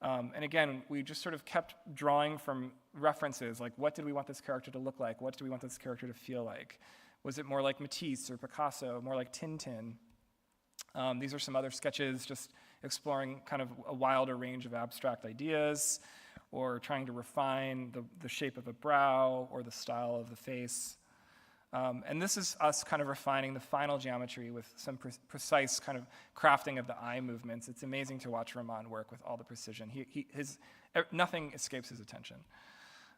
And again, we just sort of kept drawing from references, like what did we want this character to look like? What did we want this character to feel like? Was it more like Matisse or Picasso, more like Tintin? These are some other sketches just exploring kind of a wilder range of abstract ideas, or trying to refine the shape of a brow or the style of the face. And this is us kind of refining the final geometry with some precise kind of crafting of the eye movements. It's amazing to watch Raman work with all the precision. Nothing escapes his attention.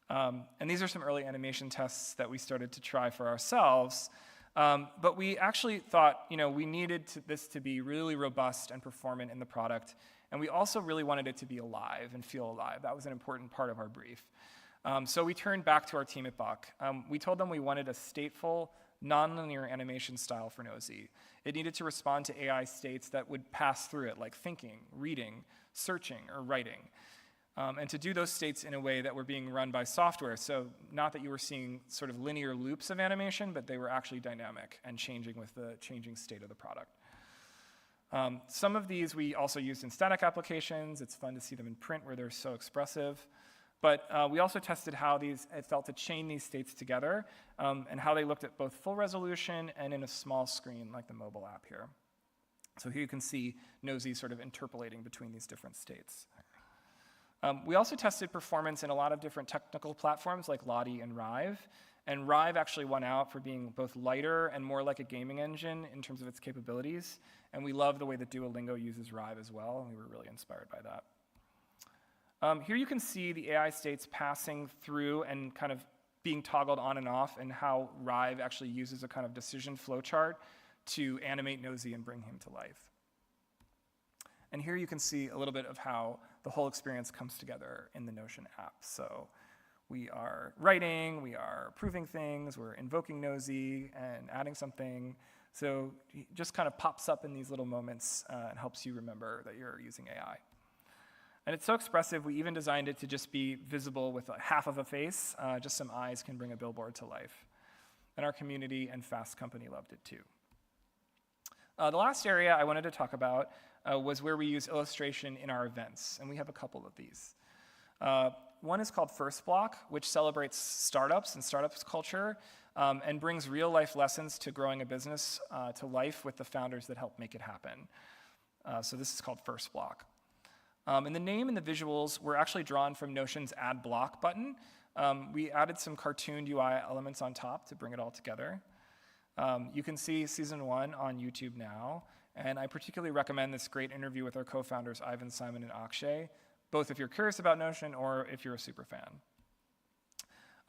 And these are some early animation tests that we started to try for ourselves. But we actually thought, we needed this to be really robust and performant in the product. And we also really wanted it to be alive and feel alive. That was an important part of our brief. So we turned back to our team at Buck. We told them we wanted a stateful, nonlinear animation style for Nosy. It needed to respond to AI states that would pass through it, like thinking, reading, searching, or writing. And to do those states in a way that were being run by software. So not that you were seeing sort of linear loops of animation, but they were actually dynamic and changing with the changing state of the product. Some of these we also used in static applications. It's fun to see them in print where they're so expressive. But we also tested how it felt to chain these states together and how they looked at both full resolution and in a small screen like the mobile app here. So here you can see Nosy sort of interpolating between these different states. We also tested performance in a lot of different technical platforms like Lottie and Rive. And Rive actually won out for being both lighter and more like a gaming engine in terms of its capabilities. And we love the way that Duolingo uses Rive as well, and we were really inspired by that. Here you can see the AI states passing through and kind of being toggled on and off, and how Rive actually uses a kind of decision flowchart to animate Nosy and bring him to life. And here you can see a little bit of how the whole experience comes together in the Notion app. So we are writing, we are proving things, we're invoking Nosy and adding something. So it just kind of pops up in these little moments and helps you remember that you're using AI. And it's so expressive, we even designed it to just be visible with half of a face. Just some eyes can bring a billboard to life. And our community and Fast Company loved it too. The last area I wanted to talk about was where we use illustration in our events, and we have a couple of these. One is called First Block, which celebrates startups and startups culture and brings real-life lessons to growing a business to life with the founders that help make it happen. So this is called First Block. And the name and the visuals were actually drawn from Notion's Add Block button. We added some cartooned UI elements on top to bring it all together. You can see season 1 on YouTube now, and I particularly recommend this great interview with our co-founders, Ivan, Simon, and Akshay, both if you're curious about Notion or if you're a super fan.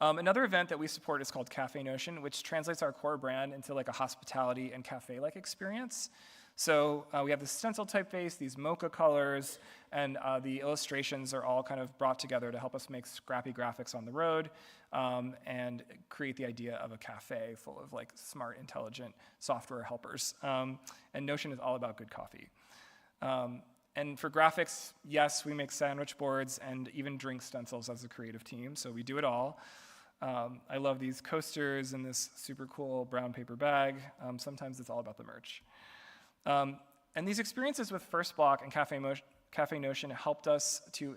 Another event that we support is called Cafe Notion, which translates our core brand into like a hospitality and cafe-like experience. So we have the stencil typeface, these mocha colors, and the illustrations are all kind of brought together to help us make scrappy graphics on the road and create the idea of a cafe full of like smart, intelligent software helpers. And Notion is all about good coffee. And for graphics, yes, we make sandwich boards and even drink stencils as a creative team, so we do it all. I love these coasters and this super cool brown paper bag. Sometimes it's all about the merch. And these experiences with First Block and Cafe Notion helped us to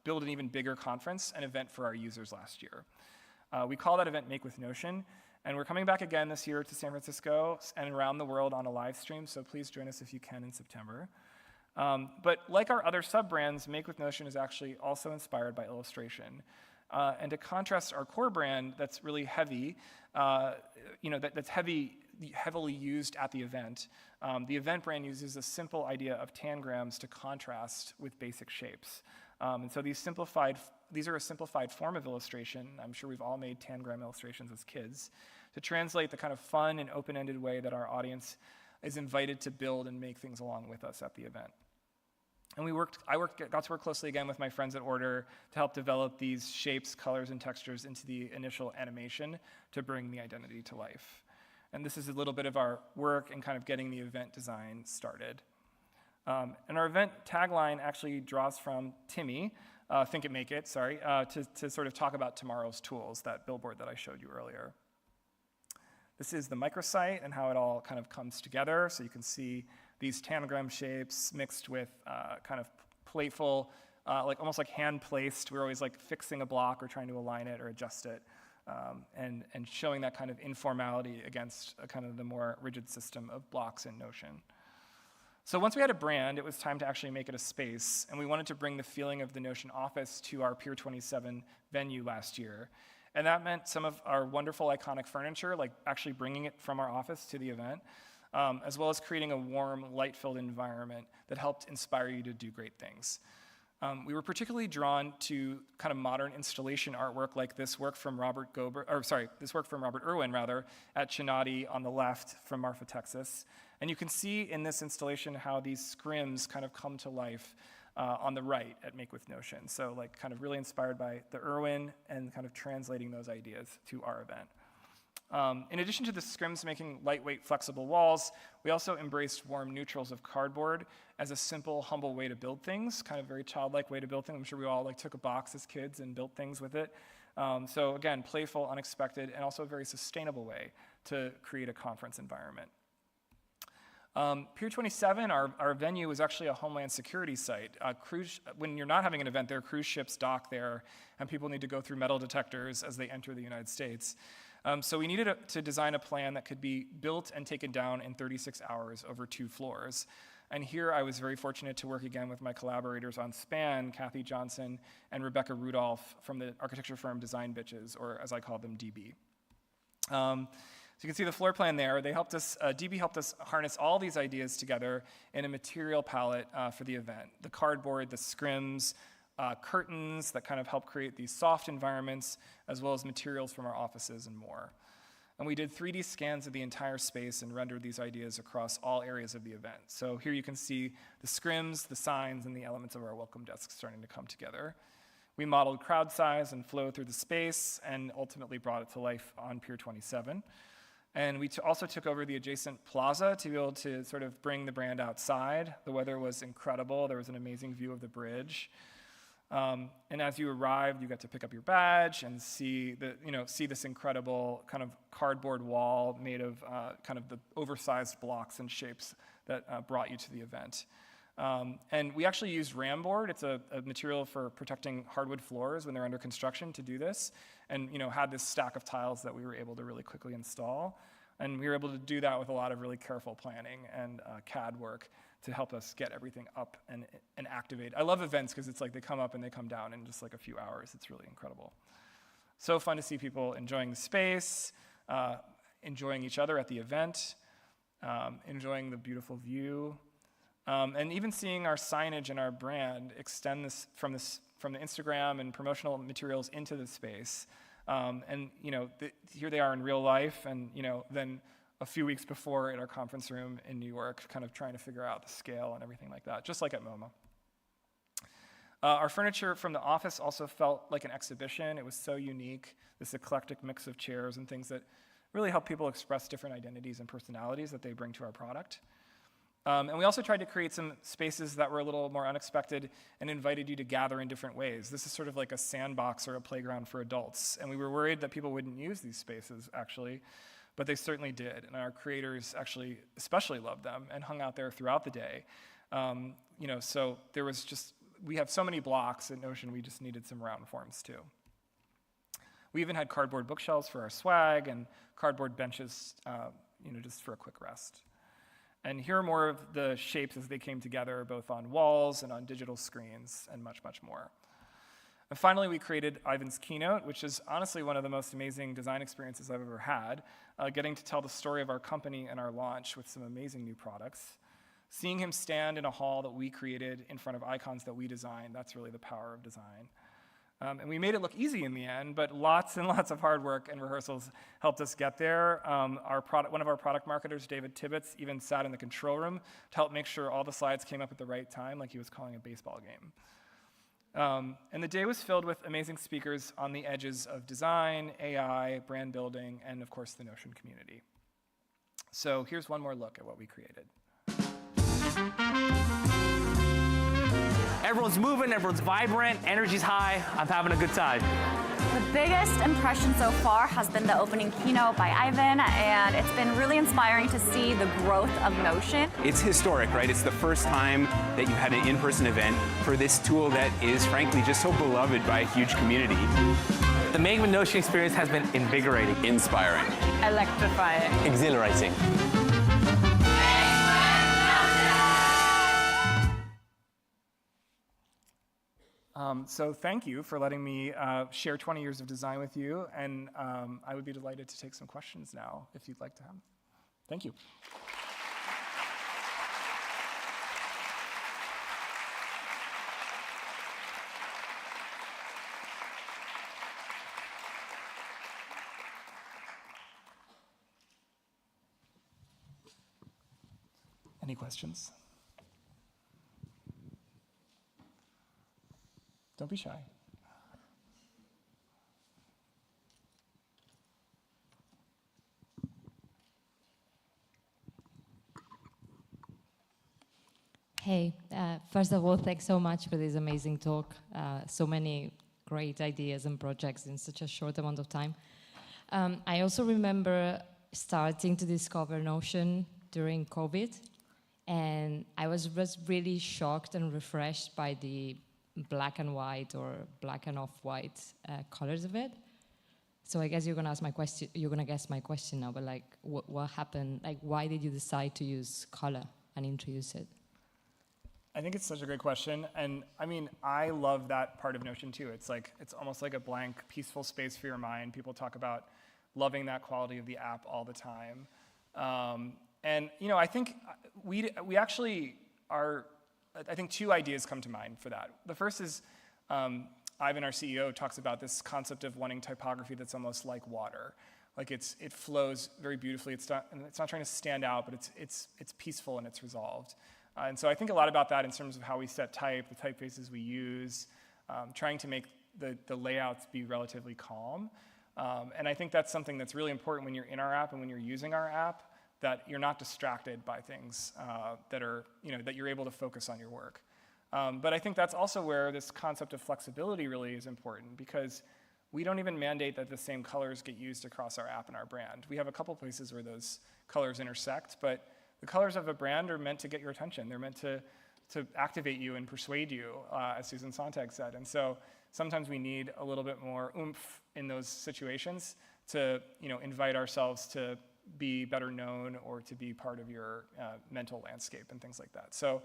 build an even bigger conference and event for our users last year. We call that event Make with Notion, and we're coming back again this year to San Francisco and around the world on a live stream, so please join us if you can in September. But like our other sub-brands, Make with Notion is actually also inspired by illustration. And to contrast our core brand that's really heavy, that's heavily used at the event brand uses a simple idea of tangrams to contrast with basic shapes. And so these are a simplified form of illustration. I'm sure we've all made tangram illustrations as kids to translate the kind of fun and open-ended way that our audience is invited to build and make things along with us at the event. And got to work closely again with my friends at Order to help develop these shapes, colors, and textures into the initial animation to bring the identity to life. And this is a little bit of our work in kind of getting the event design started. And our event tagline actually draws from Timmy, Think It, Make It, to sort of talk about tomorrow's tools, that billboard that I showed you earlier. This is the microsite and how it all kind of comes together. So you can see these tangram shapes mixed with kind of playful, almost like hand-placed. We're always like fixing a block or trying to align it or adjust it, and showing that kind of informality against a kind of the more rigid system of blocks in Notion. So once we had a brand, it was time to actually make it a space, and we wanted to bring the feeling of the Notion office to our Pier 27 venue last year. And that meant some of our wonderful iconic furniture, like actually bringing it from our office to the event, as well as creating a warm, light-filled environment that helped inspire you to do great things. We were particularly drawn to kind of modern installation artwork like this work from Robert Irwin at Chinati on the left from Marfa, Texas. And you can see in this installation how these scrims kind of come to life on the right at Make with Notion. So like kind of really inspired by the Irwin and kind of translating those ideas to our event. In addition to the scrims making lightweight, flexible walls, we also embraced warm neutrals of cardboard as a simple, humble way to build things, kind of very childlike way to build things. I'm sure we all took a box as kids and built things with it. So again, playful, unexpected, and also a very sustainable way to create a conference environment. Pier 27, our venue, was actually a Homeland Security site. When you're not having an event there, cruise ships dock there, and people need to go through metal detectors as they enter the United States. So we needed to design a plan that could be built and taken down in 36 hours over 2 floors. And here I was very fortunate to work again with my collaborators on SPAN, Kathy Johnson and Rebecca Rudolph from the architecture firm Design Bitches, or as I call them, DB. So you can see the floor plan there. DB helped us harness all these ideas together in a material palette for the event. The cardboard, the scrims, curtains that kind of help create these soft environments, as well as materials from our offices and more. And we did 3D scans of the entire space and rendered these ideas across all areas of the event. So here you can see the scrims, the signs, and the elements of our welcome desk starting to come together. We modeled crowd size and flow through the space and ultimately brought it to life on Pier 27. And we also took over the adjacent plaza to be able to sort of bring the brand outside. The weather was incredible. There was an amazing view of the bridge. And as you arrived, you got to pick up your badge and see this incredible kind of cardboard wall made of kind of the oversized blocks and shapes that brought you to the event. And we actually used Ramboard. It's a material for protecting hardwood floors when they're under construction to do this. And had this stack of tiles that we were able to really quickly install. And we were able to do that with a lot of really careful planning and CAD work to help us get everything up and activate. I love events because it's like they come up and they come down in just like a few hours. It's really incredible. So fun to see people enjoying the space, enjoying each other at the event, enjoying the beautiful view, and even seeing our signage and our brand extend this from the Instagram and promotional materials into the space. And here they are in real life, and then a few weeks before at our conference room in New York, kind of trying to figure out the scale and everything like that, just like at MoMA. Our furniture from the office also felt like an exhibition. It was so unique, this eclectic mix of chairs and things that really help people express different identities and personalities that they bring to our product. And we also tried to create some spaces that were a little more unexpected and invited you to gather in different ways. This is sort of like a sandbox or a playground for adults. And we were worried that people wouldn't use these spaces, actually, but they certainly did. And our creators actually especially loved them and hung out there throughout the day. So there was we have so many blocks at Notion, we just needed some round forms too. We even had cardboard bookshelves for our swag and cardboard benches, just for a quick rest. And here are more of the shapes as they came together, both on walls and on digital screens, and much, much more. And finally, we created Ivan's keynote, which is honestly one of the most amazing design experiences I've ever had, getting to tell the story of our company and our launch with some amazing new products. Seeing him stand in a hall that we created in front of icons that we designed, that's really the power of design. And we made it look easy in the end, but lots and lots of hard work and rehearsals helped us get there. One of our product marketers, David Tibbetts, even sat in the control room to help make sure all the slides came up at the right time, like he was calling a baseball game. And the day was filled with amazing speakers on the edges of design, AI, brand building, and of course the Notion community. So here's one more look at what we created. Everyone's moving, everyone's vibrant, energy's high, I'm having a good time. The biggest impression so far has been the opening keynote by Ivan, and it's been really inspiring to see the growth of Notion. It's historic, right? It's the first time that you've had an in-person event for this tool that is, frankly, just so beloved by a huge community. The Make with Notion experience has been invigorating. Inspiring. Electrifying. Exhilarating. So thank you for letting me share 20 years of design with you, and I would be delighted to take some questions now if you'd like to have them. Thank you. Any questions? Don't be shy. Hey, first of all, thanks so much for this amazing talk. So many great ideas and projects in such a short amount of time. I also remember starting to discover Notion during COVID, and I was really shocked and refreshed by the black and white or black and off-white colors of it. So I guess you're gonna ask my question. You're gonna guess my question now. But like, what happened? Like, why did you decide to use color and introduce it? I think it's such a great question, and I mean, I love that part of Notion too. It's almost like a blank, peaceful space for your mind. People talk about loving that quality of the app all the time, and I think we actually are. I think two ideas come to mind for that. The first is Ivan, our CEO, talks about this concept of wanting typography that's almost like water. Like it flows very beautifully. It's not trying to stand out, but it's peaceful and it's resolved. And so I think a lot about that in terms of how we set type, the typefaces we use, trying to make the layouts be relatively calm. And I think that's something that's really important when you're in our app and when you're using our app, that you're not distracted by things that you're able to focus on your work. But I think that's also where this concept of flexibility really is important, because we don't even mandate that the same colors get used across our app and our brand. We have a couple places where those colors intersect, but the colors of a brand are meant to get your attention. They're meant to activate you and persuade you, as Susan Sontag said. And so sometimes we need a little bit more oomph in those situations to invite ourselves to be better known or to be part of your mental landscape and things like that. So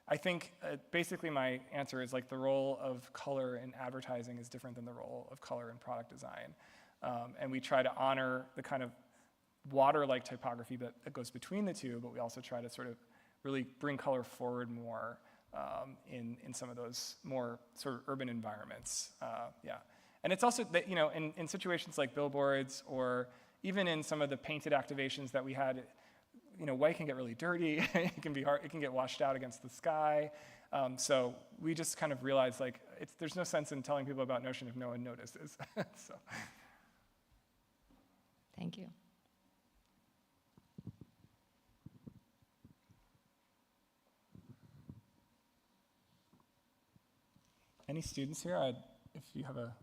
I think basically my answer is like the role of color in advertising is different than the role of color in product design. And we try to honor the kind of water-like typography that goes between the two, but we also try to sort of really bring color forward more in some of those more sort of urban environments. Yeah. And it's also that, in situations like billboards or even in some of the painted activations that we had, white can get really dirty. It can be hard. It can get washed out against the sky. So we just kind of realized there's no sense in telling people about Notion if no one notices. So. Thank you. Any students here? If you have a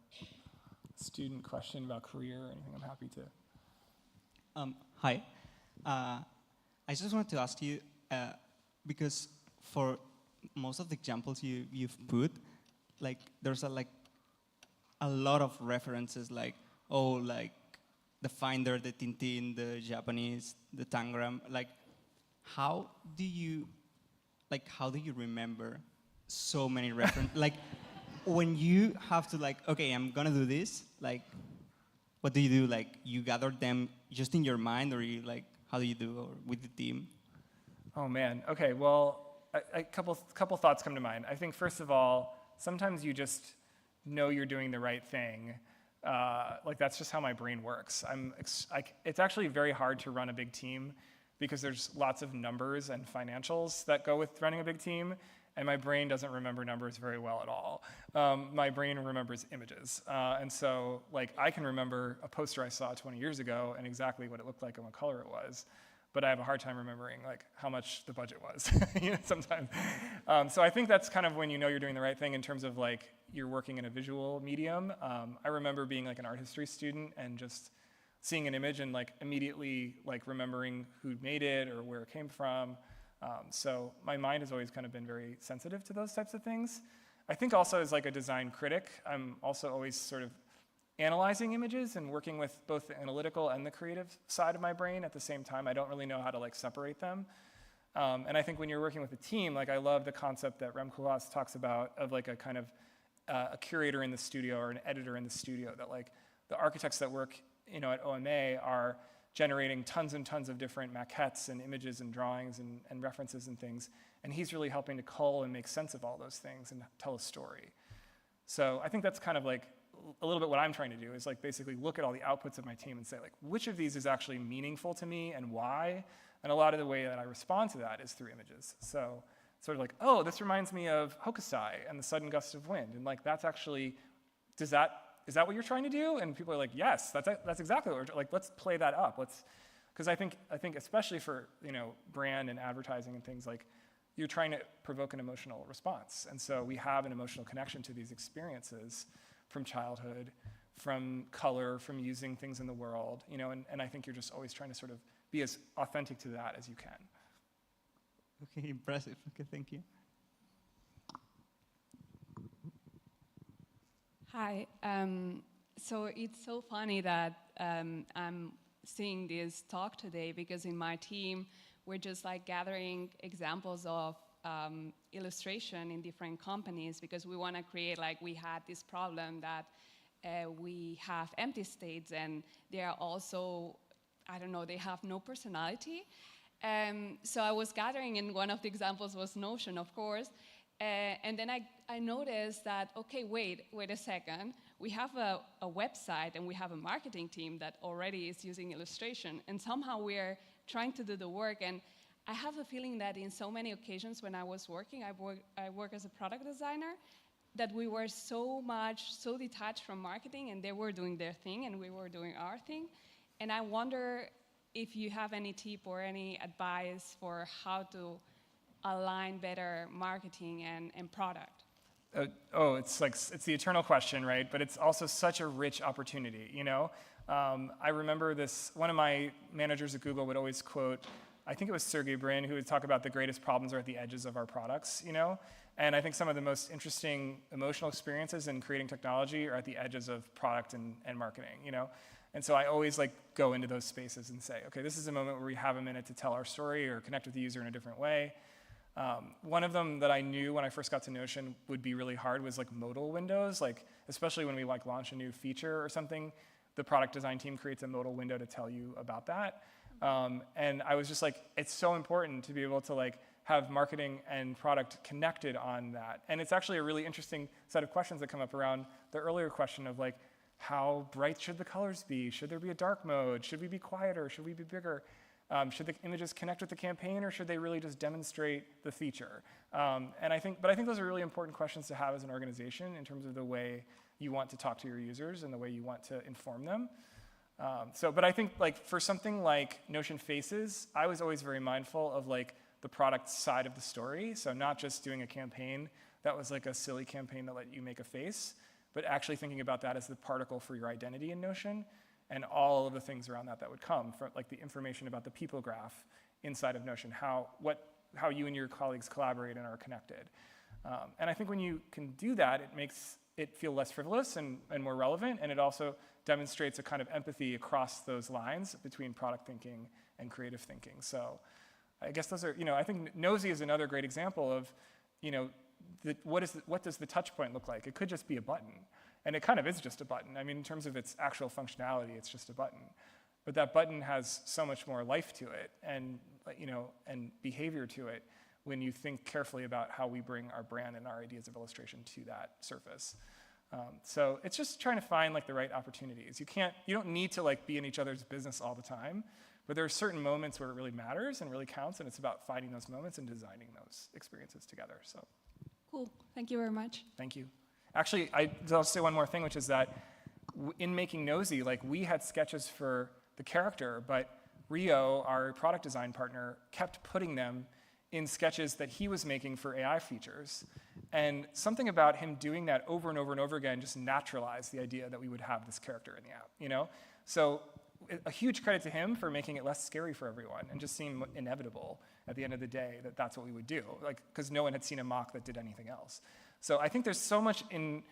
student question about career or anything, I'm happy to. Hi. I just wanted to ask you, because for most of the examples you've put, there's a lot of references, the Finder, the Tintin, the Japanese, the Tangram. How do you remember so many references? When you have to okay, I'm gonna do this, what do you do? You gather them just in your mind, or you how do you do, or with the team? Oh man, okay, well, a couple thoughts come to mind. I think first of all, sometimes you just know you're doing the right thing. That's just how my brain works. It's actually very hard to run a big team because there's lots of numbers and financials that go with running a big team. And my brain doesn't remember numbers very well at all. My brain remembers images. And so I can remember a poster I saw 20 years ago and exactly what it looked like and what color it was. But I have a hard time remembering how much the budget was sometimes. So I think that's kind of when you're doing the right thing in terms of you're working in a visual medium. I remember being an art history student and just seeing an image and immediately remembering who made it or where it came from. So my mind has always kind of been very sensitive to those types of things. I think also as a design critic, I'm also always sort of analyzing images and working with both the analytical and the creative side of my brain at the same time. I don't really know how to separate them. And I think when you're working with a team, I love the concept that Rem Koolhaas talks about of a kind of a curator in the studio or an editor in the studio, that the architects that work at OMA are generating tons and tons of different maquettes and images and drawings and references and things. And he's really helping to cull and make sense of all those things and tell a story. So I think that's kind of a little bit what I'm trying to do is basically look at all the outputs of my team and say which of these is actually meaningful to me and why? And a lot of the way that I respond to that is through images. So sort of oh, this reminds me of Hokusai and the sudden gust of wind. And that's actually, is that what you're trying to do? And people are yes, that's exactly what we're let's play that up. Because I think especially for brand and advertising and things you're trying to provoke an emotional response. And so we have an emotional connection to these experiences from childhood, from color, from using things in the world, and I think you're just always trying to sort of be as authentic to that as you can. Okay, impressive. Okay, thank you. Hi. So it's so funny that I'm seeing this talk today because in my team, we're just gathering examples of illustration in different companies because we want to create, we had this problem that we have empty states and they are also, they have no personality. So I was gathering, and one of the examples was Notion, of course. And then I noticed that, okay, wait a second. We have a website and we have a marketing team that already is using illustration. And somehow we're trying to do the work. And I have a feeling that in so many occasions when I was working, I work as a product designer, that we were so detached from marketing and they were doing their thing and we were doing our thing. And I wonder if you have any tip or any advice for how to align better marketing and product. It's the eternal question, right? But it's also such a rich opportunity, I remember one of my managers at Google would always quote, I think it was Sergey Brin who would talk about the greatest problems are at the edges of our products, you know? And I think some of the most interesting emotional experiences in creating technology are at the edges of product and marketing, you know? And so I always like go into those spaces and say, okay, this is a moment where we have a minute to tell our story or connect with the user in a different way. One of them that I knew when I first got to Notion would be really hard was like modal windows, like especially when we like launch a new feature or something, the product design team creates a modal window to tell you about that. And I was just like, it's so important to be able to like have marketing and product connected on that. And it's actually a really interesting set of questions that come up around the earlier question of like, how bright should the colors be? Should there be a dark mode? Should we be quieter? Should we be bigger? Should the images connect with the campaign, or should they really just demonstrate the feature? But I think those are really important questions to have as an organization in terms of the way you want to talk to your users and the way you want to inform them. But I think like for something like Notion Faces, I was always very mindful of like the product side of the story. So not just doing a campaign that was like a silly campaign that let you make a face, but actually thinking about that as the particle for your identity in Notion and all of the things around that that would come from like the information about the people graph inside of Notion, how you and your colleagues collaborate and are connected. And I think when you can do that, it makes it feel less frivolous and more relevant, and it also demonstrates a kind of empathy across those lines between product thinking and creative thinking. So I guess those are, you know, I think Nosy is another great example of, you know, what does the touch point look like? It could just be a button, and it kind of is just a button. I mean, in terms of its actual functionality, it's just a button. But that button has so much more life to it and, you know, and behavior to it when you think carefully about how we bring our brand and our ideas of illustration to that surface. So it's just trying to find like the right opportunities. You don't need to like be in each other's business all the time, but there are certain moments where it really matters and really counts, and it's about finding those moments and designing those experiences together. So, Cool. Thank you very much. thank you. Actually, I'll say one more thing, which is that in making Nosy, like we had sketches for the character, but Rio, our product design partner, kept putting them in sketches that he was making for AI features. And something about him doing that over and over and over again just naturalized the idea that we would have this character in the app, you know? So a huge credit to him for making it less scary for everyone and just seemed inevitable at the end of the day that that's what we would do, like, because no one had seen a mock that did anything else. So I think there's so much in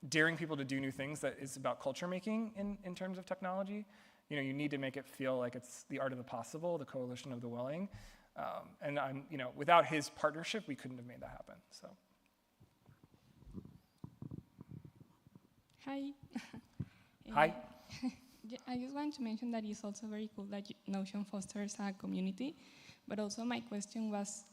daring people to do new things that is about culture making in terms of technology. You know, you need to make it feel like it's the art of the possible, the coalition of the willing. And you know, without his partnership, we couldn't have made that happen. So. Hi. Hi. I just want to mention that it's also very cool that Notion fosters a community, but also my question was,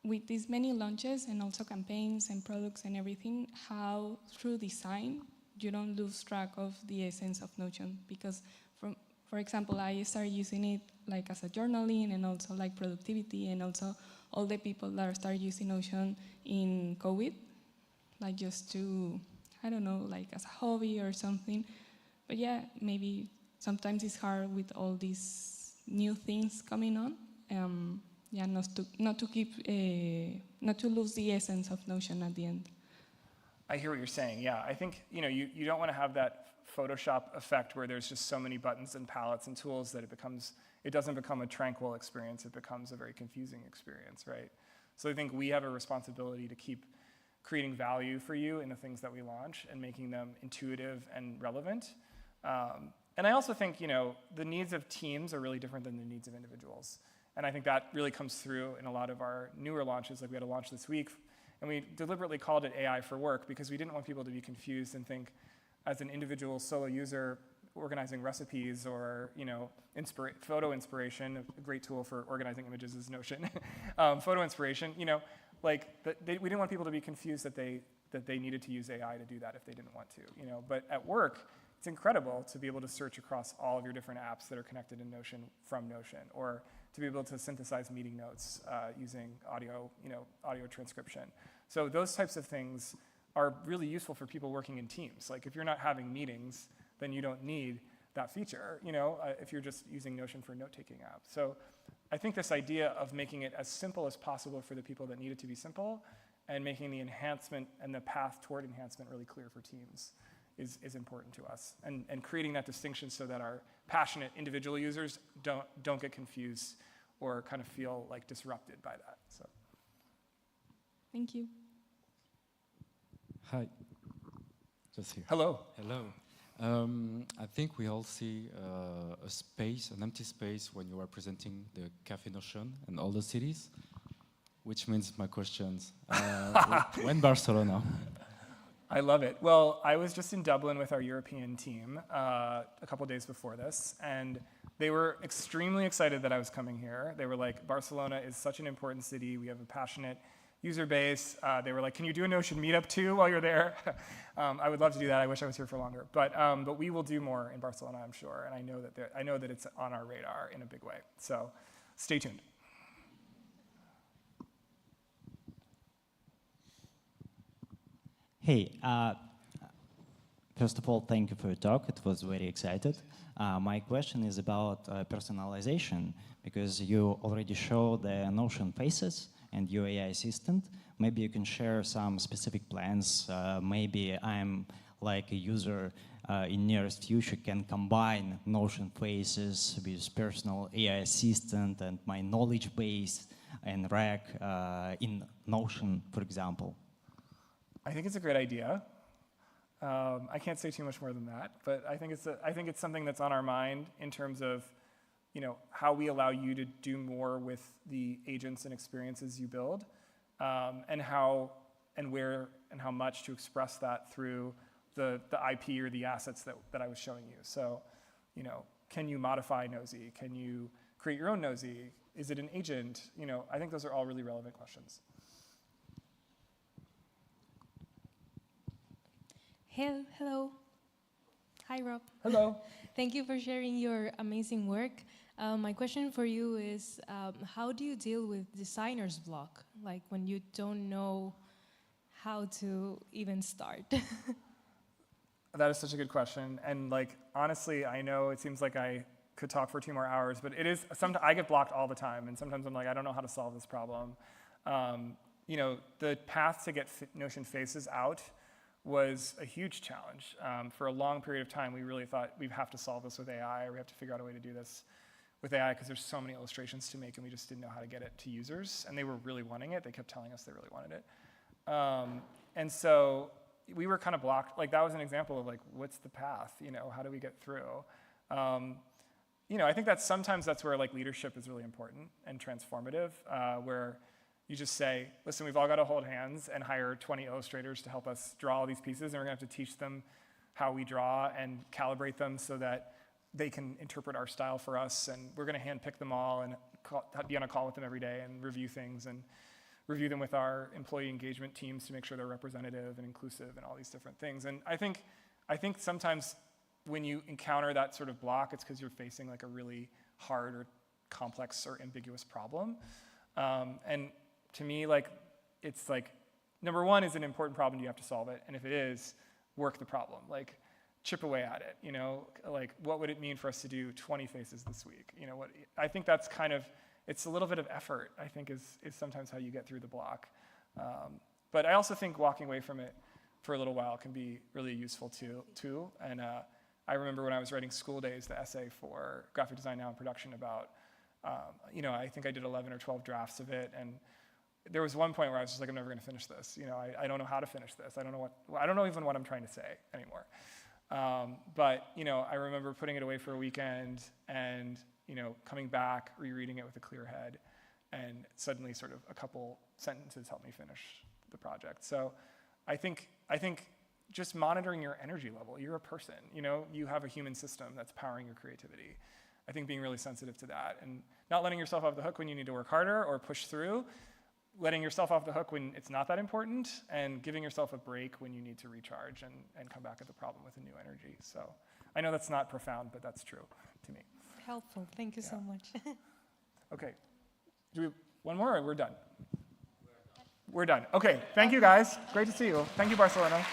with these many launches and also campaigns and products and everything, how through design you don't lose track of the essence of Notion? Because for example, I started using it like as a journaling and also like productivity, and also all the people that started using Notion in COVID, like just to, I don't know, like as a hobby or something. But yeah, maybe sometimes it's hard with all these new things coming on. Yeah, not to lose the essence of Notion at the end. I hear what you're saying. Yeah, I think you don't want to have that Photoshop effect where there's just so many buttons and palettes and tools that it doesn't become a tranquil experience. It becomes a very confusing experience, right? So I think we have a responsibility to keep creating value for you in the things that we launch and making them intuitive and relevant. And I also think the needs of teams are really different than the needs of individuals. And I think that really comes through in a lot of our newer launches. Like we had a launch this week, and we deliberately called it AI for Work because we didn't want people to be confused and think, as an individual solo user organizing recipes or photo inspiration, a great tool for organizing images is Notion. Photo inspiration, we didn't want people to be confused that they needed to use AI to do that if they didn't want to. But at work, it's incredible to be able to search across all of your different apps that are connected in Notion from Notion, or to be able to synthesize meeting notes using audio transcription. So those types of things are really useful for people working in teams. Like if you're not having meetings, then you don't need that feature, if you're just using Notion for a note-taking app. So I think this idea of making it as simple as possible for the people that need it to be simple and making the enhancement and the path toward enhancement really clear for teams is important to us. And creating that distinction so that our passionate individual users don't get confused or kind of feel like disrupted by that. So. Thank you. Hi. Just here. Hello. Hello. I think we all see a space, an empty space, when you are presenting the Café Notion and all the cities, which means my questions. When Barcelona? I love it. Well, I was just in Dublin with our European team a couple days before this, and they were extremely excited that I was coming here. They were like, Barcelona is such an important city. We have a passionate user base. They were like, can you do a Notion meetup too while you're there? I would love to do that. I wish I was here for longer. But we will do more in Barcelona, I'm sure. And I know that it's on our radar in a big way. So stay tuned. Hey, first of all, thank you for your talk. It was very excited. My question is about personalization, because you already showed the Notion faces and your AI assistant. Maybe you can share some specific plans. Maybe I'm like a user in nearest future can combine Notion faces with personal AI assistant and my knowledge base and rack in Notion, for example. I think it's a great idea. I can't say too much more than that, but I think it's something that's on our mind in terms of, how we allow you to do more with the agents and experiences you build, and how and where and how much to express that through the IP or the assets that I was showing you. So, can you modify Nosy? Can you create your own Nosy? Is it an agent? I think those are all really relevant questions. Hello. Hi, Rob. Hello. Thank you for sharing your amazing work. My question for you is, how do you deal with designer's block? Like when you don't know how to even start? That is such a good question. And honestly, I know it seems like I could talk for 2 more hours, but it is, sometimes I get blocked all the time. And sometimes I'm like, I don't know how to solve this problem. The path to get Notion faces out was a huge challenge. For a long period of time, we really thought we'd have to solve this with AI, or we have to figure out a way to do this with AI, because there's so many illustrations to make, and we just didn't know how to get it to users. And they were really wanting it. They kept telling us they really wanted it. And so we were kind of blocked. That was an example of what's the path? How do we get through? I think that sometimes that's where leadership is really important and transformative, where you just say, listen, we've all got to hold hands and hire 20 illustrators to help us draw all these pieces, and we're going to have to teach them how we draw and calibrate them so that they can interpret our style for us, and we're going to handpick them all and be on a call with them every day and review things and review them with our employee engagement teams to make sure they're representative and inclusive and all these different things. And I think sometimes when you encounter that sort of block, it's because you're facing a really hard or complex or ambiguous problem. And to me, it's number one, is an important problem, do you have to solve it? And if it is, work the problem, chip away at it, what would it mean for us to do 20 faces this week? I think that's it's a little bit of effort, I think is sometimes how you get through the block. But I also think walking away from it for a little while can be really useful too. And I remember when I was writing School Days, the essay for Graphic Design Now in Production about, I think I did 11 or 12 drafts of it, and there was one point where I was just I'm never going to finish this. I don't know how to finish this. I don't know even what I'm trying to say anymore. But I remember putting it away for a weekend and coming back, rereading it with a clear head, and suddenly sort of a couple sentences helped me finish the project. So I think just monitoring your energy level. You're a person. You have a human system that's powering your creativity. I think being really sensitive to that and not letting yourself off the hook when you need to work harder or push through. Letting yourself off the hook when it's not that important, and giving yourself a break when you need to recharge and come back at the problem with a new energy. So I know that's not profound, but that's true to me. Helpful. Thank you so much. Okay. Do we one more, or we're done? We're done. Okay. Thank you, guys. Great to see you. Thank you, Barcelona.